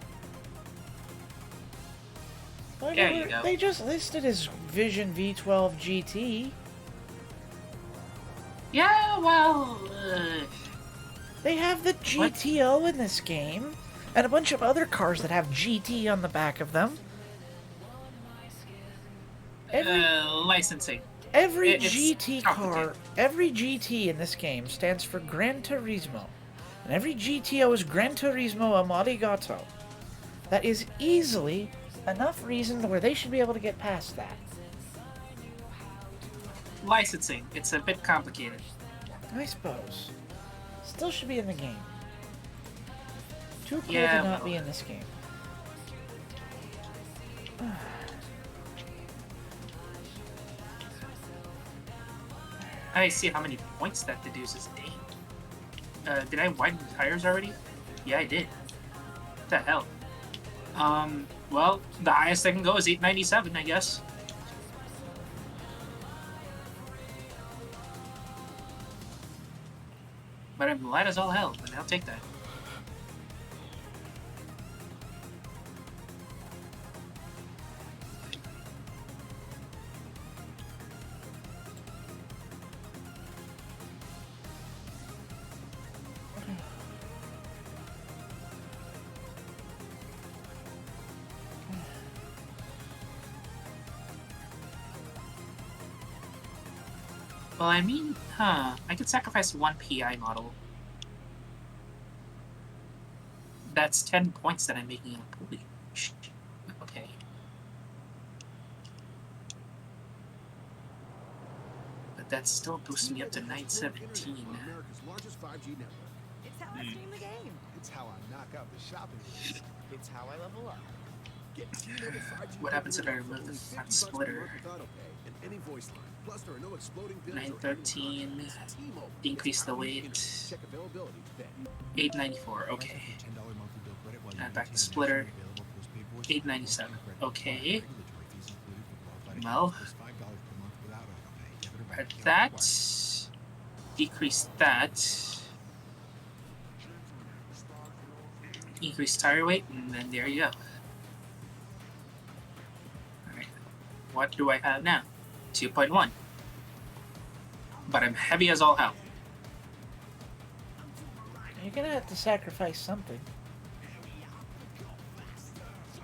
S1: Well,
S5: There you go.
S1: They just listed as Vision V12 GT.
S5: Yeah, well...
S1: They have the GTO in this game, and a bunch of other cars that have GT on the back of them.
S5: Licensing.
S1: Every
S5: It's
S1: GT car,
S5: complicated.
S1: every GT in this game stands for Gran Turismo, and every GTO is Gran Turismo Amarigato. That is easily enough reason where they should be able to get past that.
S5: Licensing. It's a bit complicated.
S1: I suppose. Still should be in the game. Too cool
S5: Yeah,
S1: to not
S5: well.
S1: be in this game.
S5: I see how many points that deduces. Dang. Did I widen the tires already? Yeah, I did. What the hell? Well, the highest I can go is 897, I guess. But I'm light as all hell, and I'll take that. Well, I mean, I could sacrifice one PI model. That's 10 points that I'm making up. Holy shit. Okay. But that still boosts me up to 917.
S4: America's largest 5G network.
S8: It's how I stream the game.
S4: It's how I knock out the shopping list.
S8: It's how I level up.
S4: Get T-Mobile 5G
S5: What happens if I
S4: coverage for
S5: remove
S4: only
S5: the
S4: $50
S5: front
S4: per
S5: splitter?
S4: month with autopay and any voice line. Plus, there are no exploding bills or annual
S5: 913.
S4: contracts. T-Mobile.
S5: Increase
S4: It's
S5: the
S4: how we
S5: weight.
S4: innovate. Check availability today.
S5: 894. Okay.
S3: $10 monthly bill credit while you
S5: And back to
S3: maintain
S5: splitter.
S3: nationally available postpaid voice
S5: 897.
S3: credit.
S5: Okay.
S3: Regulatory fees included for qualified
S5: Well,
S3: accounts, plus $5 per month without autopay. Debit or bank
S5: add
S3: account
S5: that.
S3: required.
S5: Decrease that. Increase tire weight, and then there you go. Alright. What do I have now? 2.1. But I'm heavy as all hell.
S1: You're gonna have to sacrifice something.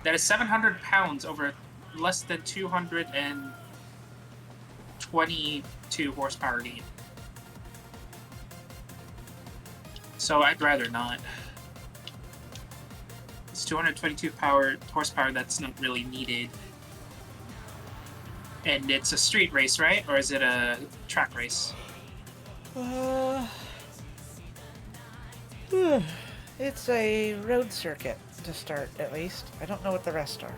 S5: That is 700 pounds over less than 222 horsepower gain. So I'd rather not. It's 222 horsepower that's not really needed. And it's a street race, right? Or is it a track race?
S1: It's a road circuit to start, at least. I don't know what the rest are.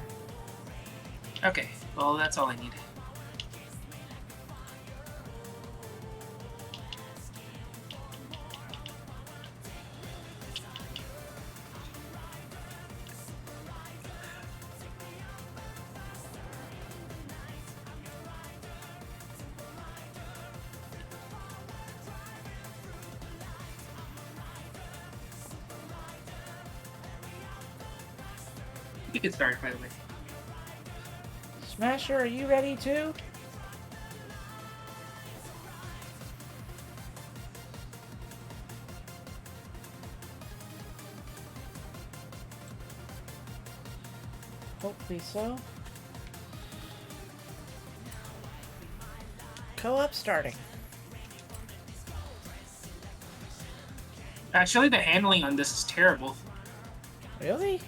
S5: Okay, well that's all I need. You can start, by the way.
S1: Smasher, are you ready too? Hopefully so. Co-op starting.
S5: Actually, the handling on this is terrible.
S1: Really?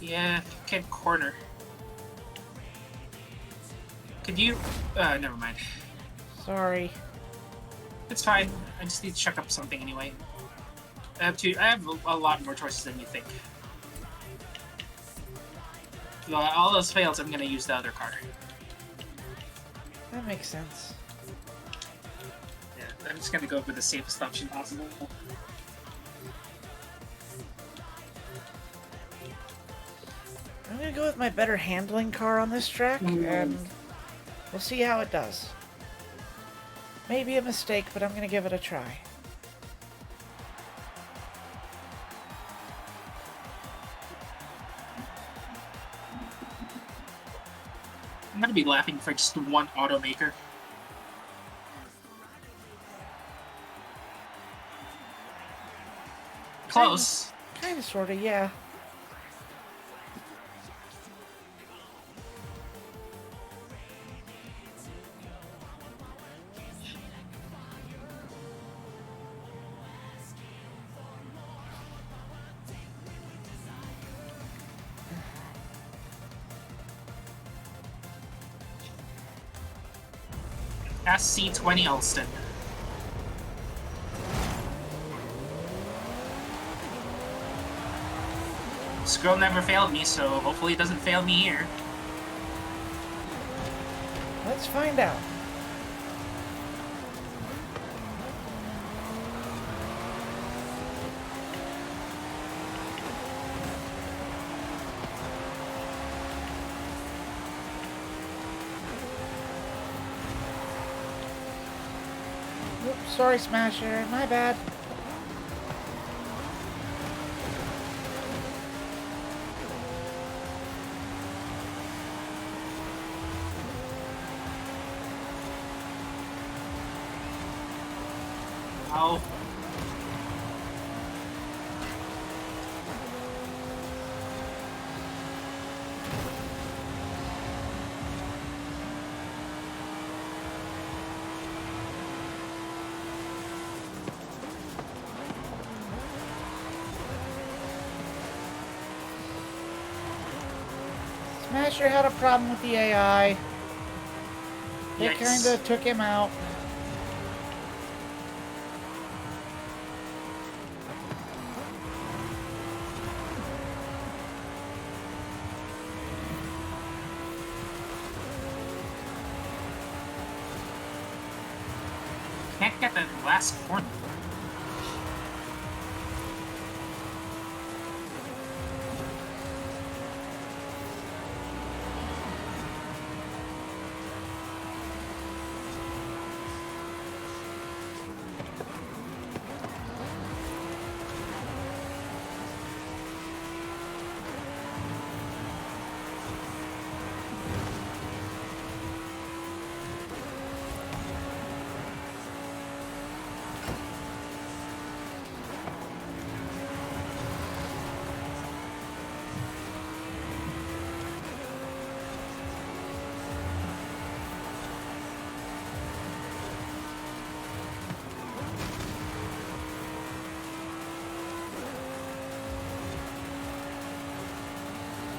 S5: Yeah, can't corner. Could you... never mind.
S1: Sorry.
S5: It's fine. I just need to check up something anyway. I have a lot more choices than you think. If all those fails, I'm gonna use the other car.
S1: That makes sense.
S5: Yeah, I'm just gonna go with the safest option possible.
S1: I'm gonna go with my better handling car on this track, and we'll see how it does. Maybe a mistake, but I'm gonna give it a try.
S5: I'm gonna be laughing for just one automaker. Close.
S1: Kinda, sorta, yeah.
S5: SC20 Alston. This girl never failed me, so hopefully it doesn't fail me here.
S1: Let's find out. Oops, sorry, Smasher. My bad.
S5: Oh.
S1: Smasher had a problem with the AI. They
S5: Yikes.
S1: kinda took him out.
S5: Can't get the last corner.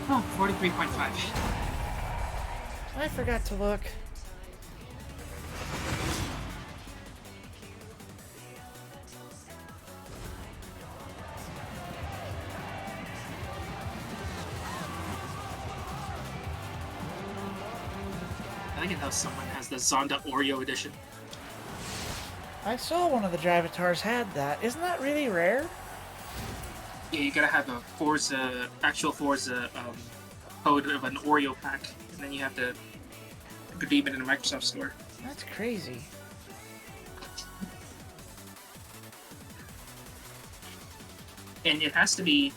S5: Oh, 43.5.
S1: I forgot to look.
S5: I think how someone has the Zonda Oreo edition.
S1: I saw one of the Drivatars had that. Isn't that really rare?
S5: Yeah, you gotta have a Forza, actual Forza code of an Oreo pack, and then you have to redeem it in a Microsoft store.
S1: That's crazy.
S5: And it has to be...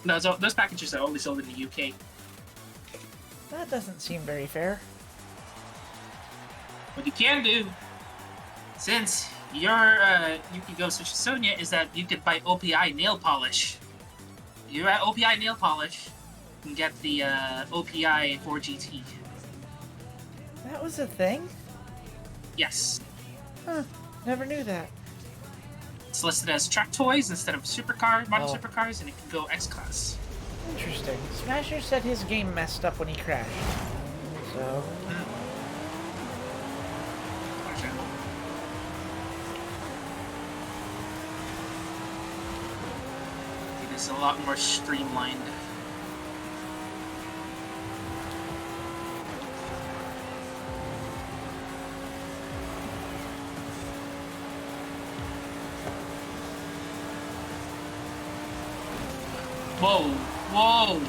S5: No, those packages are only sold in the UK.
S1: That doesn't seem very fair.
S5: What you can do, since your Yukiko Sonya, is that you could buy OPI nail polish. You're at OPI nail polish, you can get the OPI 4GT.
S1: That was a thing?
S5: Yes.
S1: Huh. Never knew that.
S5: It's listed as track toys instead of supercar, modern
S1: Oh.
S5: supercars, and it can go X-Class.
S1: Interesting. Smasher said his game messed up when he crashed. So...
S5: Understandable. It is a lot more streamlined. Whoa! Whoa!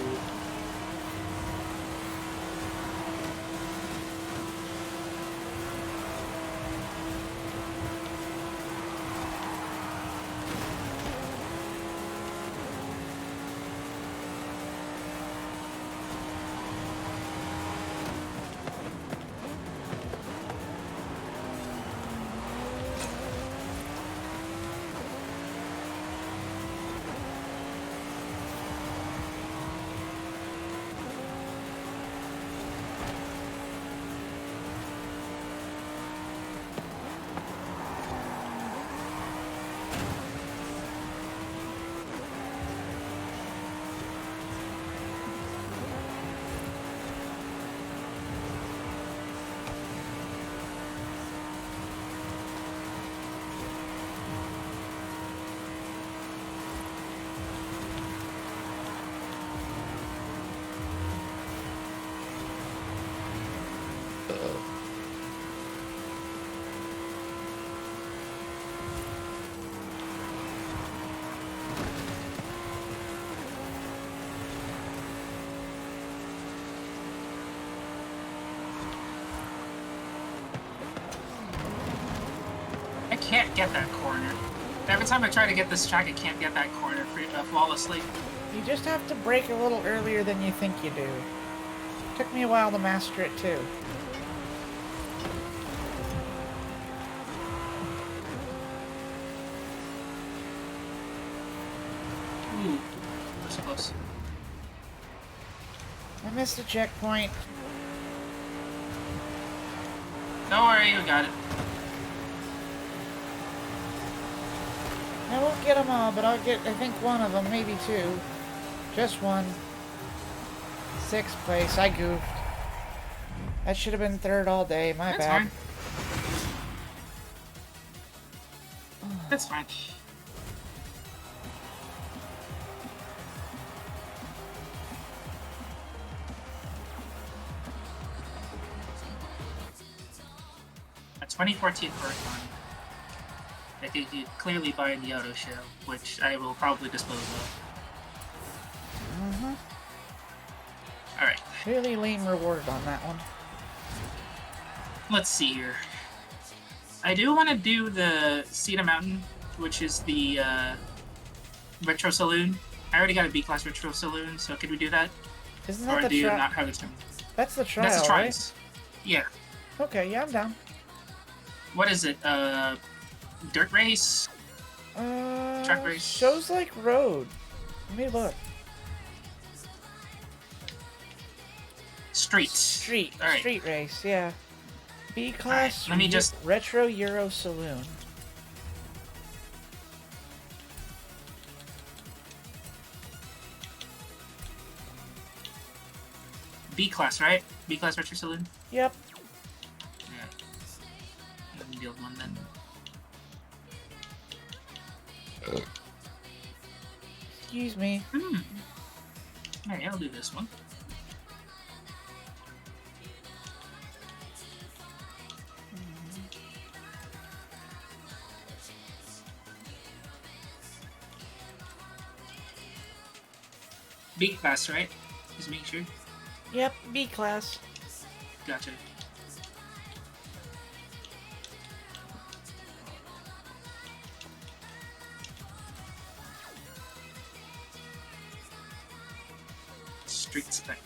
S5: I can't get that corner. Every time I try to get this track, I can't get that corner flawlessly.
S1: You just have to brake a little earlier than you think you do. Took me a while to master it too.
S5: Ooh, that's close.
S1: I missed a checkpoint.
S5: Don't worry, you got it.
S1: I won't get them all, but I'll get, I think, one of them, maybe two. Just one. 6th place. I goofed. That should have been 3rd all day. My
S5: That's
S1: bad.
S5: fine. That's fine. A 2014 Huracan. I think you clearly buy in the auto show, which I will probably dispose of.
S1: Mm-hmm.
S5: Alright,
S1: Really lame reward on that one.
S5: let's see here. I do want to do the Cedar Mountain, which is the Retro Saloon. I already got a B-Class Retro Saloon, so could we do that?
S1: Isn't
S5: Or
S1: that the
S5: do you
S1: trial?
S5: not have the time?
S1: That's the trial,
S5: That's the
S1: right?
S5: trials. Yeah.
S1: Okay, yeah, I'm down.
S5: What is it? Dirt race? Track race?
S1: Shows like road. Let me look.
S5: Street.
S1: Street.
S5: All right.
S1: Street race, yeah. B-Class
S5: let me just-
S1: Retro Euro Saloon.
S5: B-Class, right? B-Class Retro Saloon?
S1: Yep.
S5: Yeah. Let me build one then.
S1: Excuse me.
S5: Alright, I'll do this one. B-Class, right? Just make sure.
S1: Yep, B-Class.
S5: Gotcha. Street spec.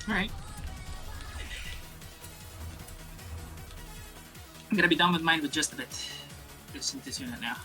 S5: Alright. I'm gonna be done with mine with just a bit. Just in this unit now.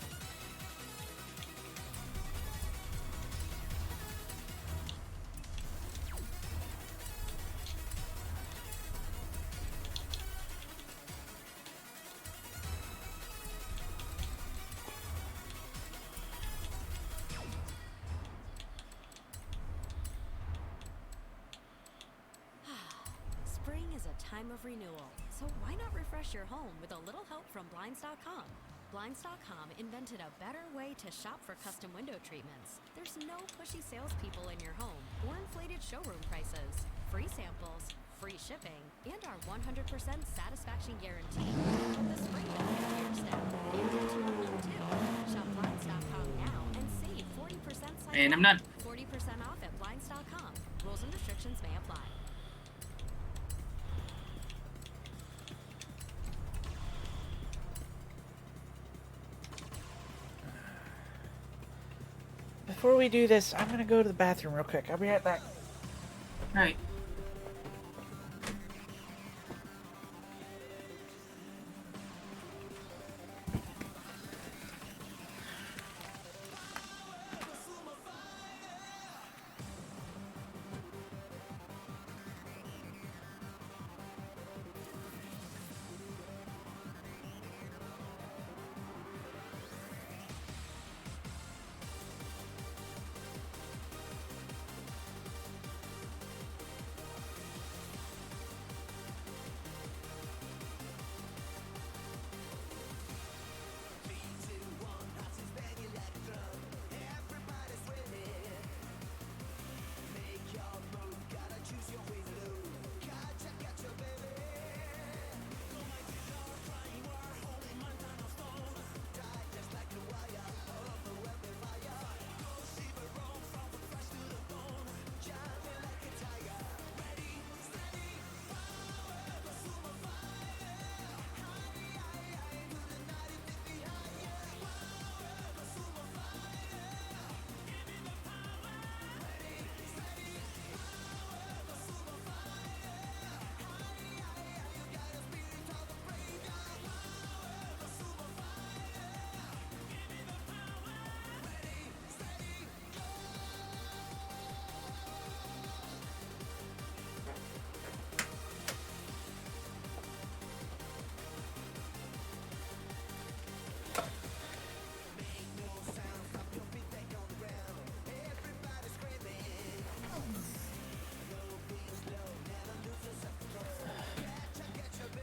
S9: Spring is a time of renewal, so why not refresh your home with a little help from Blinds.com? Blinds.com invented a better way to shop for custom window treatments. There's no pushy salespeople in your home or inflated showroom prices. Free samples, free shipping, and our 100% satisfaction guarantee. Put the spring back into your step and into your home too. Shop Blinds.com now and save 40% site
S5: And I'm not.
S9: 40% off at Blinds.com. Rules and restrictions may apply.
S1: Before we do this, I'm gonna go to the bathroom real quick. I'll be right back.
S5: Alright.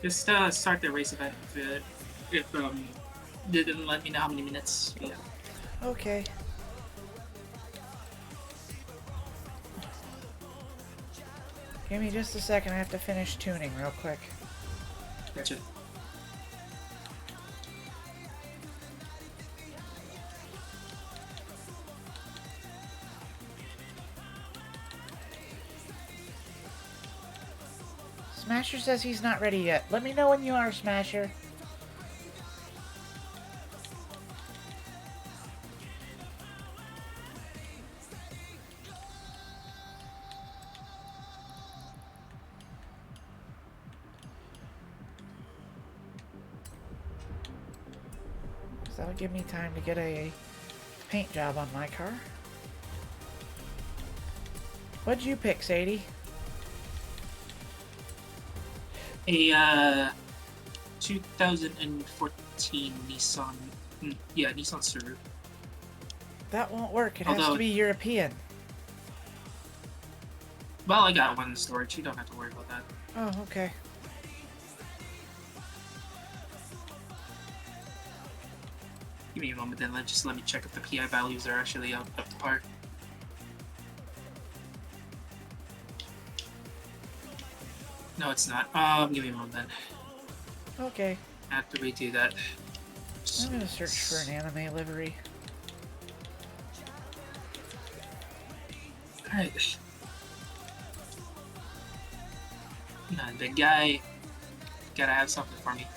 S5: Just start the race event if they didn't let me know how many minutes. Yeah.
S1: Okay. Give me just a second. I have to finish tuning real quick.
S5: Gotcha.
S1: Smasher says he's not ready yet. Let me know when you are, Smasher. So that'll give me time to get a paint job on my car. What'd you pick, Sadie?
S5: A 2014 Nissan. Yeah, Nissan Suru.
S1: That won't work. It has
S5: Although-
S1: to be European.
S5: Well, I got one in storage. You don't have to worry about that.
S1: Oh, okay.
S5: Give me a moment then. Just let me check if the PI values are actually up to par. No, it's not. Give me a moment then.
S1: Okay.
S5: I have to redo that.
S1: I'm gonna search for an anime livery.
S5: Alright. Nah, the guy gotta have something for me.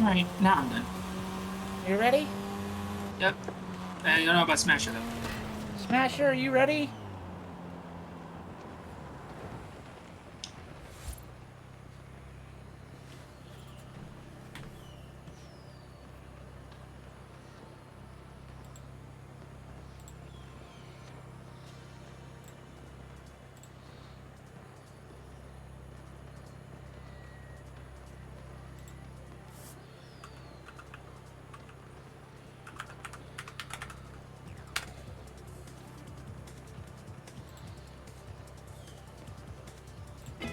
S5: Alright, now I'm done.
S1: You ready?
S5: Yep. I don't know about Smasher, though.
S1: Smasher, are you ready?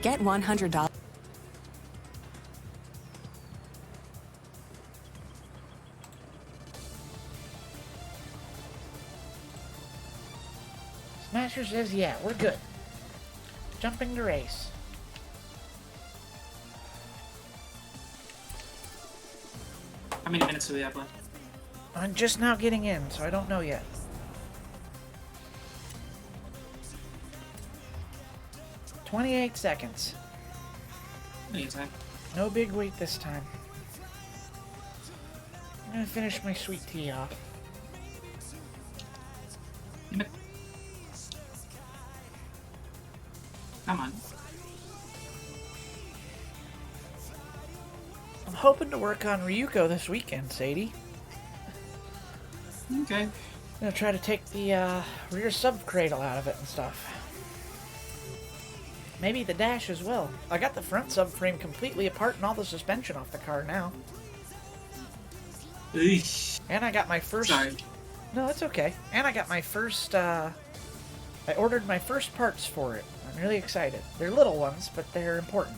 S2: Get $100.
S1: Smasher says, yeah, we're good. Jumping to race.
S5: How many minutes do we have left?
S1: I'm just now getting in, so I don't know yet. 28 seconds.
S5: Anytime.
S1: No big wait this time. I'm gonna finish my sweet tea off.
S5: Come on.
S1: I'm hoping to work on Ryuko this weekend, Sadie.
S5: Okay.
S1: I'm gonna try to take the rear sub cradle out of it and stuff. Maybe the dash as well. I got the front subframe completely apart and all the suspension off the car now.
S5: Eesh.
S1: And I got my first...
S5: Sorry.
S1: No, it's okay. And I got my first, I ordered my first parts for it. I'm really excited. They're little ones, but they're important.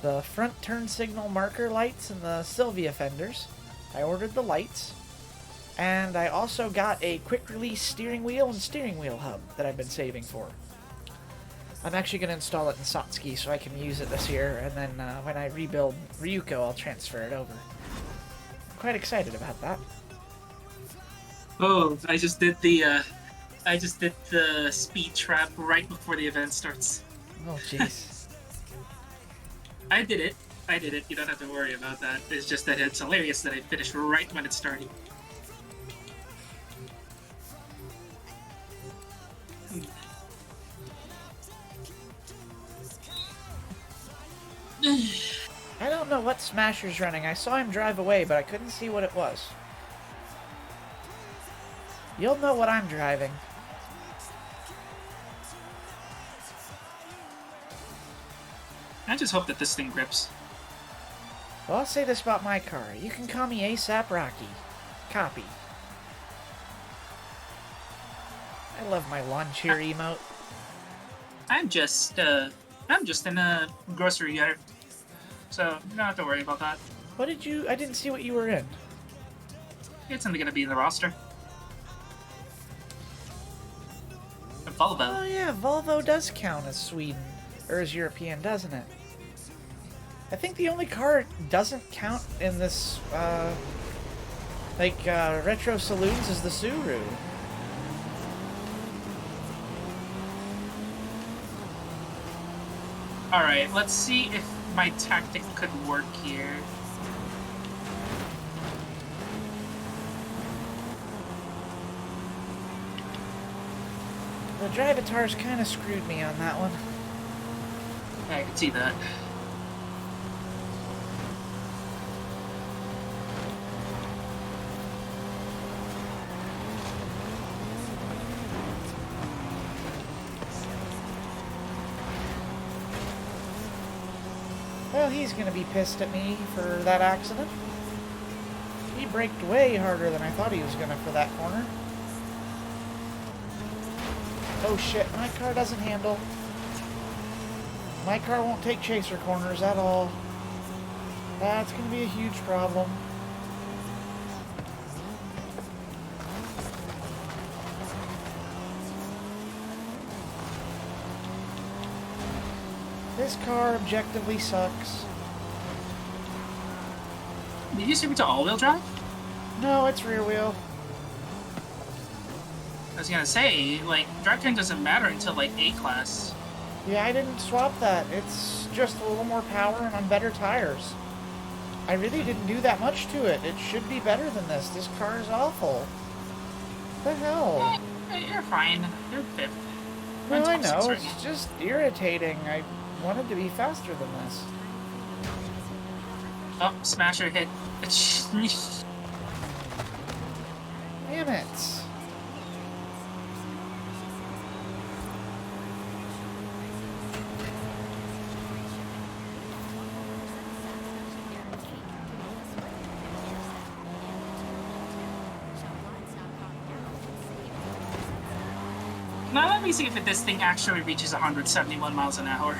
S1: The front turn signal marker lights and the Sylvia fenders. I ordered the lights. And I also got a quick release steering wheel and steering wheel hub that I've been saving for. I'm actually going to install it in Satsuki so I can use it this year, and then when I rebuild Ryuko, I'll transfer it over. I'm quite excited about that.
S5: Oh, I just did the speed trap right before the event starts.
S1: Oh, jeez.
S5: I did it. You don't have to worry about that. It's just that it's hilarious that I finished right when it started.
S1: I don't know what Smasher's running. I saw him drive away, but I couldn't see what it was. You'll know what I'm driving.
S5: I just hope that this thing grips.
S1: Well, I'll say this about my car. You can call me ASAP Rocky. Copy. I love my lawn chair emote.
S5: I'm just in a grocery yard, so you don't have to worry about that.
S1: What did you... I didn't see what you were in.
S5: It's only gonna be in the roster. A Volvo.
S1: Oh yeah, Volvo does count as Sweden. Or as European, doesn't it? I think the only car it doesn't count in this, retro saloons is the Subaru.
S5: Alright, let's see if my tactic could work here.
S1: The Drivatar's kind of screwed me on that one.
S5: Yeah, I can see that.
S1: Well, he's gonna be pissed at me for that accident. He braked way harder than I thought he was gonna for that corner. Oh shit, my car doesn't handle. My car won't take chaser corners at all. That's gonna be a huge problem. This car objectively sucks.
S5: Did you switch to all-wheel drive?
S1: No, it's rear wheel.
S5: I was gonna say, like, drivetrain doesn't matter until, like, A-Class.
S1: Yeah, I didn't swap that. It's just a little more power and on better tires. I really didn't do that much to it. It should be better than this. This car is awful. What the hell?
S5: You're fine. You're fifth.
S1: No, I know.
S5: Sorry.
S1: It's just irritating. I wanted to be faster than this.
S5: Oh, Smasher hit.
S1: Damn it.
S5: Now let me see if this thing actually reaches 171 miles an hour.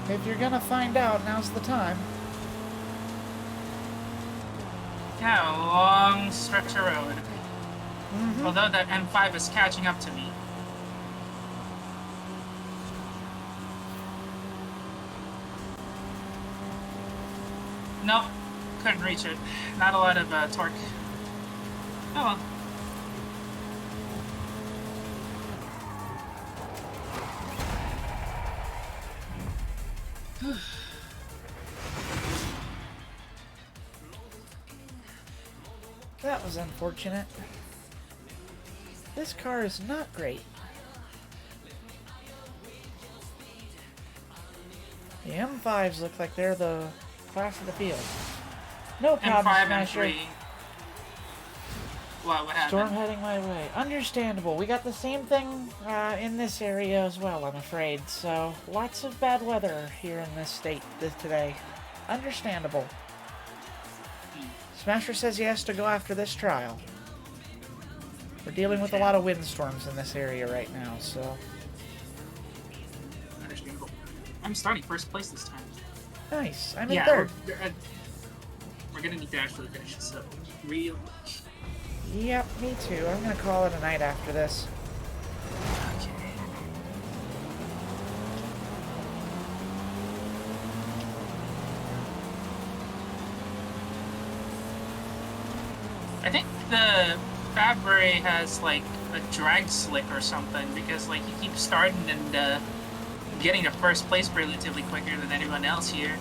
S1: If you're gonna find out, now's the time.
S5: Yeah, a long stretch of road.
S1: Mm-hmm.
S5: Although that M5 is catching up to me. Nope, couldn't reach it. Not a lot of torque. Oh well.
S1: That was unfortunate. This car is not great. The M5s look like they're the class of the field. No problem,
S5: M5 and
S1: Smasher.
S5: 3. What happened?
S1: Storm heading my way. Understandable. We got the same thing in this area as well, I'm afraid. So, lots of bad weather here in this state today. Understandable. Smasher says he has to go after this trial. We're dealing with a lot of windstorms in this area right now, so...
S5: Understandable. I'm starting first place this time.
S1: Nice. I'm in third.
S5: We're gonna need to actually finish this up real quick.
S1: Yep, me too. I'm gonna call it a night after this.
S5: Okay. I think the Fabry has like a drag slick or something because like he keeps starting and getting to first place relatively quicker than anyone else here.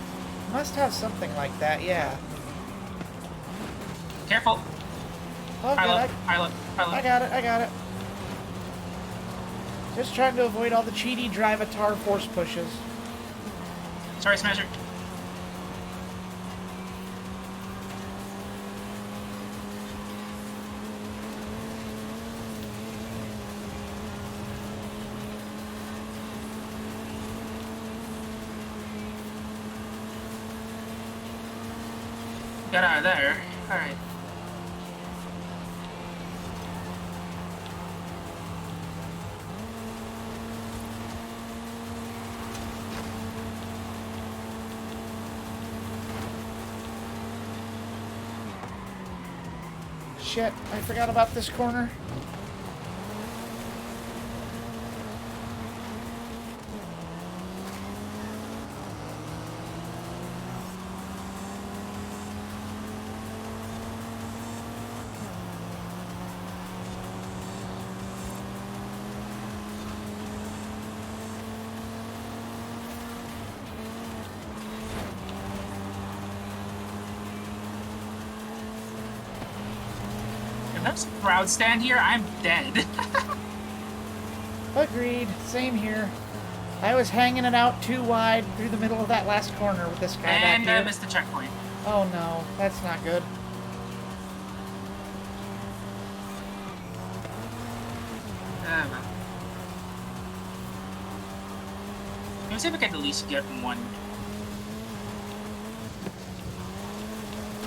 S1: Must have something like that, yeah.
S5: Careful.
S1: Oh,
S5: Pilot,
S1: good.
S5: pilot.
S1: I got it. Just trying to avoid all the cheaty Drivatar force pushes.
S5: Sorry, Smasher. Got out of there. Alright.
S1: Shit, I forgot about this corner.
S5: If there's a crowd stand here, I'm dead.
S1: Agreed. Same here. I was hanging it out too wide through the middle of that last corner with this guy
S5: And
S1: back here.
S5: missed the checkpoint.
S1: Oh no, that's not good.
S5: Let me see if I can at least get one.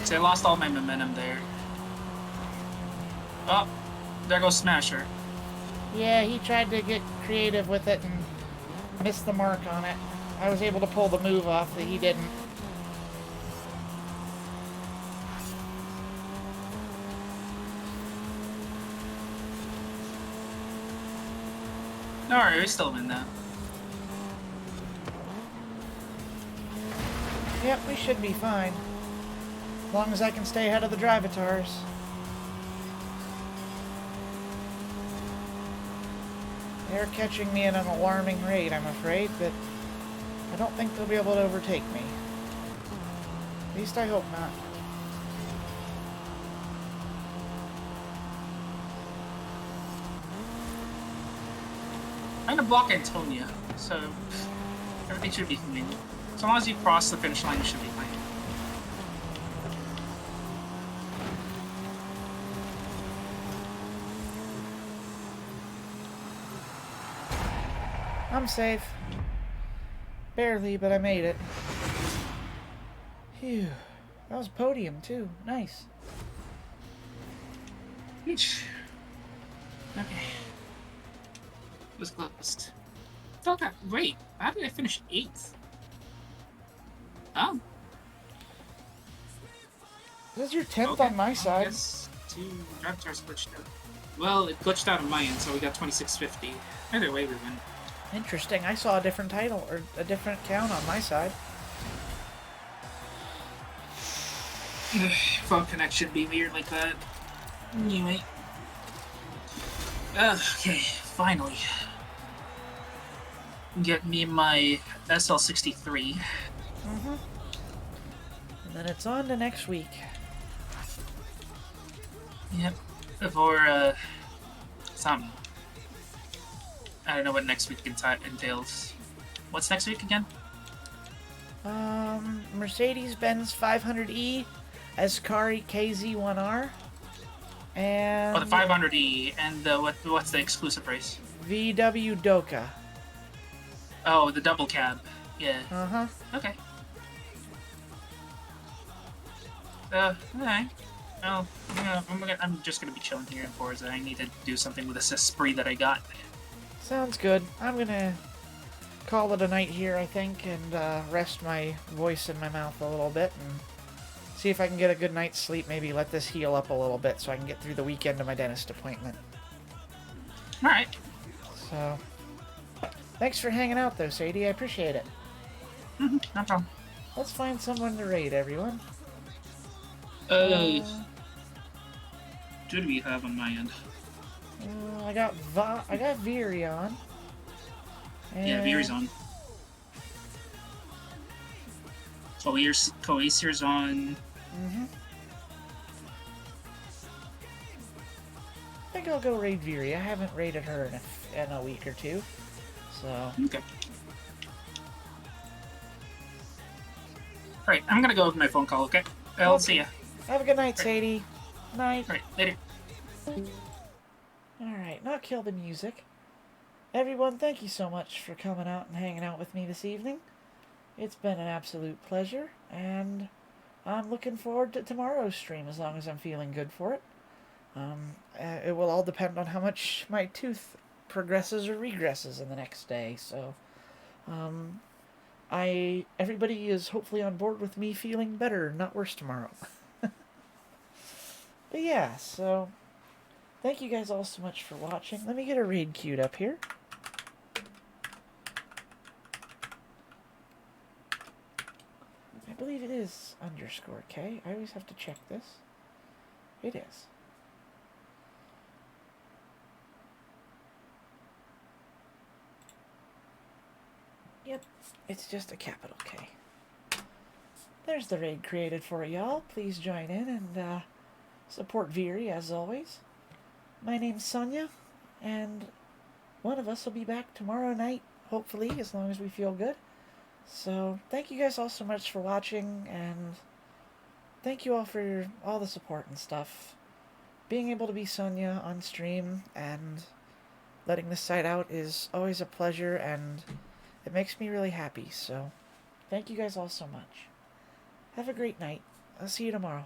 S5: So I lost all my momentum there. Oh, there goes Smasher.
S1: Yeah, he tried to get creative with it and missed the mark on it. I was able to pull the move off that he didn't.
S5: No worry, we still win though.
S1: Yep, we should be fine. As long as I can stay ahead of the Drivatars. They're catching me at an alarming rate, I'm afraid, but I don't think they'll be able to overtake me. At least I hope not.
S5: I'm gonna block Antonia, so everything should be fine. As long as you cross the finish line, you should be fine.
S1: I'm safe. Barely, but I made it. Phew. That was podium, too. Nice.
S5: Eesh. Okay. It was closed. Okay, wait. How did I finish 8th? Oh.
S1: This is your 10th
S5: Okay.
S1: on my side.
S5: Yes, drive charts glitched out. Well, it glitched out on my end, so we got 2650. Either way, we win.
S1: Interesting. I saw a different title, or a different count on my side.
S5: Phone connection be weird like that. Anyway. Okay, finally. Get me my SL63.
S1: Mm-hmm. And then it's on to next week.
S5: Yep. Before, something. I don't know what next week entails. What's next week again?
S1: Mercedes-Benz 500E, Ascari KZ1R, and...
S5: Oh, the 500E, and what's the exclusive race?
S1: VW Doka.
S5: Oh, the double cab. Yeah.
S1: Uh-huh.
S5: Okay. Alright. Well, yeah, I'm just gonna be chilling here in Forza. I need to do something with this Esprit that I got.
S1: Sounds good. I'm gonna call it a night here, I think, and rest my voice in my mouth a little bit and see if I can get a good night's sleep. Maybe let this heal up a little bit so I can get through the weekend to my dentist appointment.
S5: Alright.
S1: So, thanks for hanging out, though, Sadie. I appreciate it.
S5: No problem.
S1: Let's find someone to raid, everyone.
S5: What do we have on my end?
S1: I got Viri on.
S5: Yeah, Viri's on. Coacer's on.
S1: Mm-hmm. I think I'll go raid Viri. I haven't raided her in a week or two. So.
S5: Okay. Alright, I'm gonna go with my phone call, okay? I'll see ya.
S1: Have a good night, Sadie. Night.
S5: Alright, later.
S1: Alright, now kill the music. Everyone, thank you so much for coming out and hanging out with me this evening. It's been an absolute pleasure, and I'm looking forward to tomorrow's stream as long as I'm feeling good for it. It will all depend on how much my tooth progresses or regresses in the next day, so everybody is hopefully on board with me feeling better, not worse tomorrow. But yeah, so thank you guys all so much for watching. Let me get a raid queued up here. I believe it is _K. I always have to check this. It is. Yep, it's just a capital K. There's the raid created for y'all. Please join in and support Viri as always. My name's Sonia, and one of us will be back tomorrow night, hopefully, as long as we feel good. So, thank you guys all so much for watching, and thank you all for all the support and stuff. Being able to be Sonia on stream and letting this site out is always a pleasure, and it makes me really happy, so thank you guys all so much. Have a great night. I'll see you tomorrow.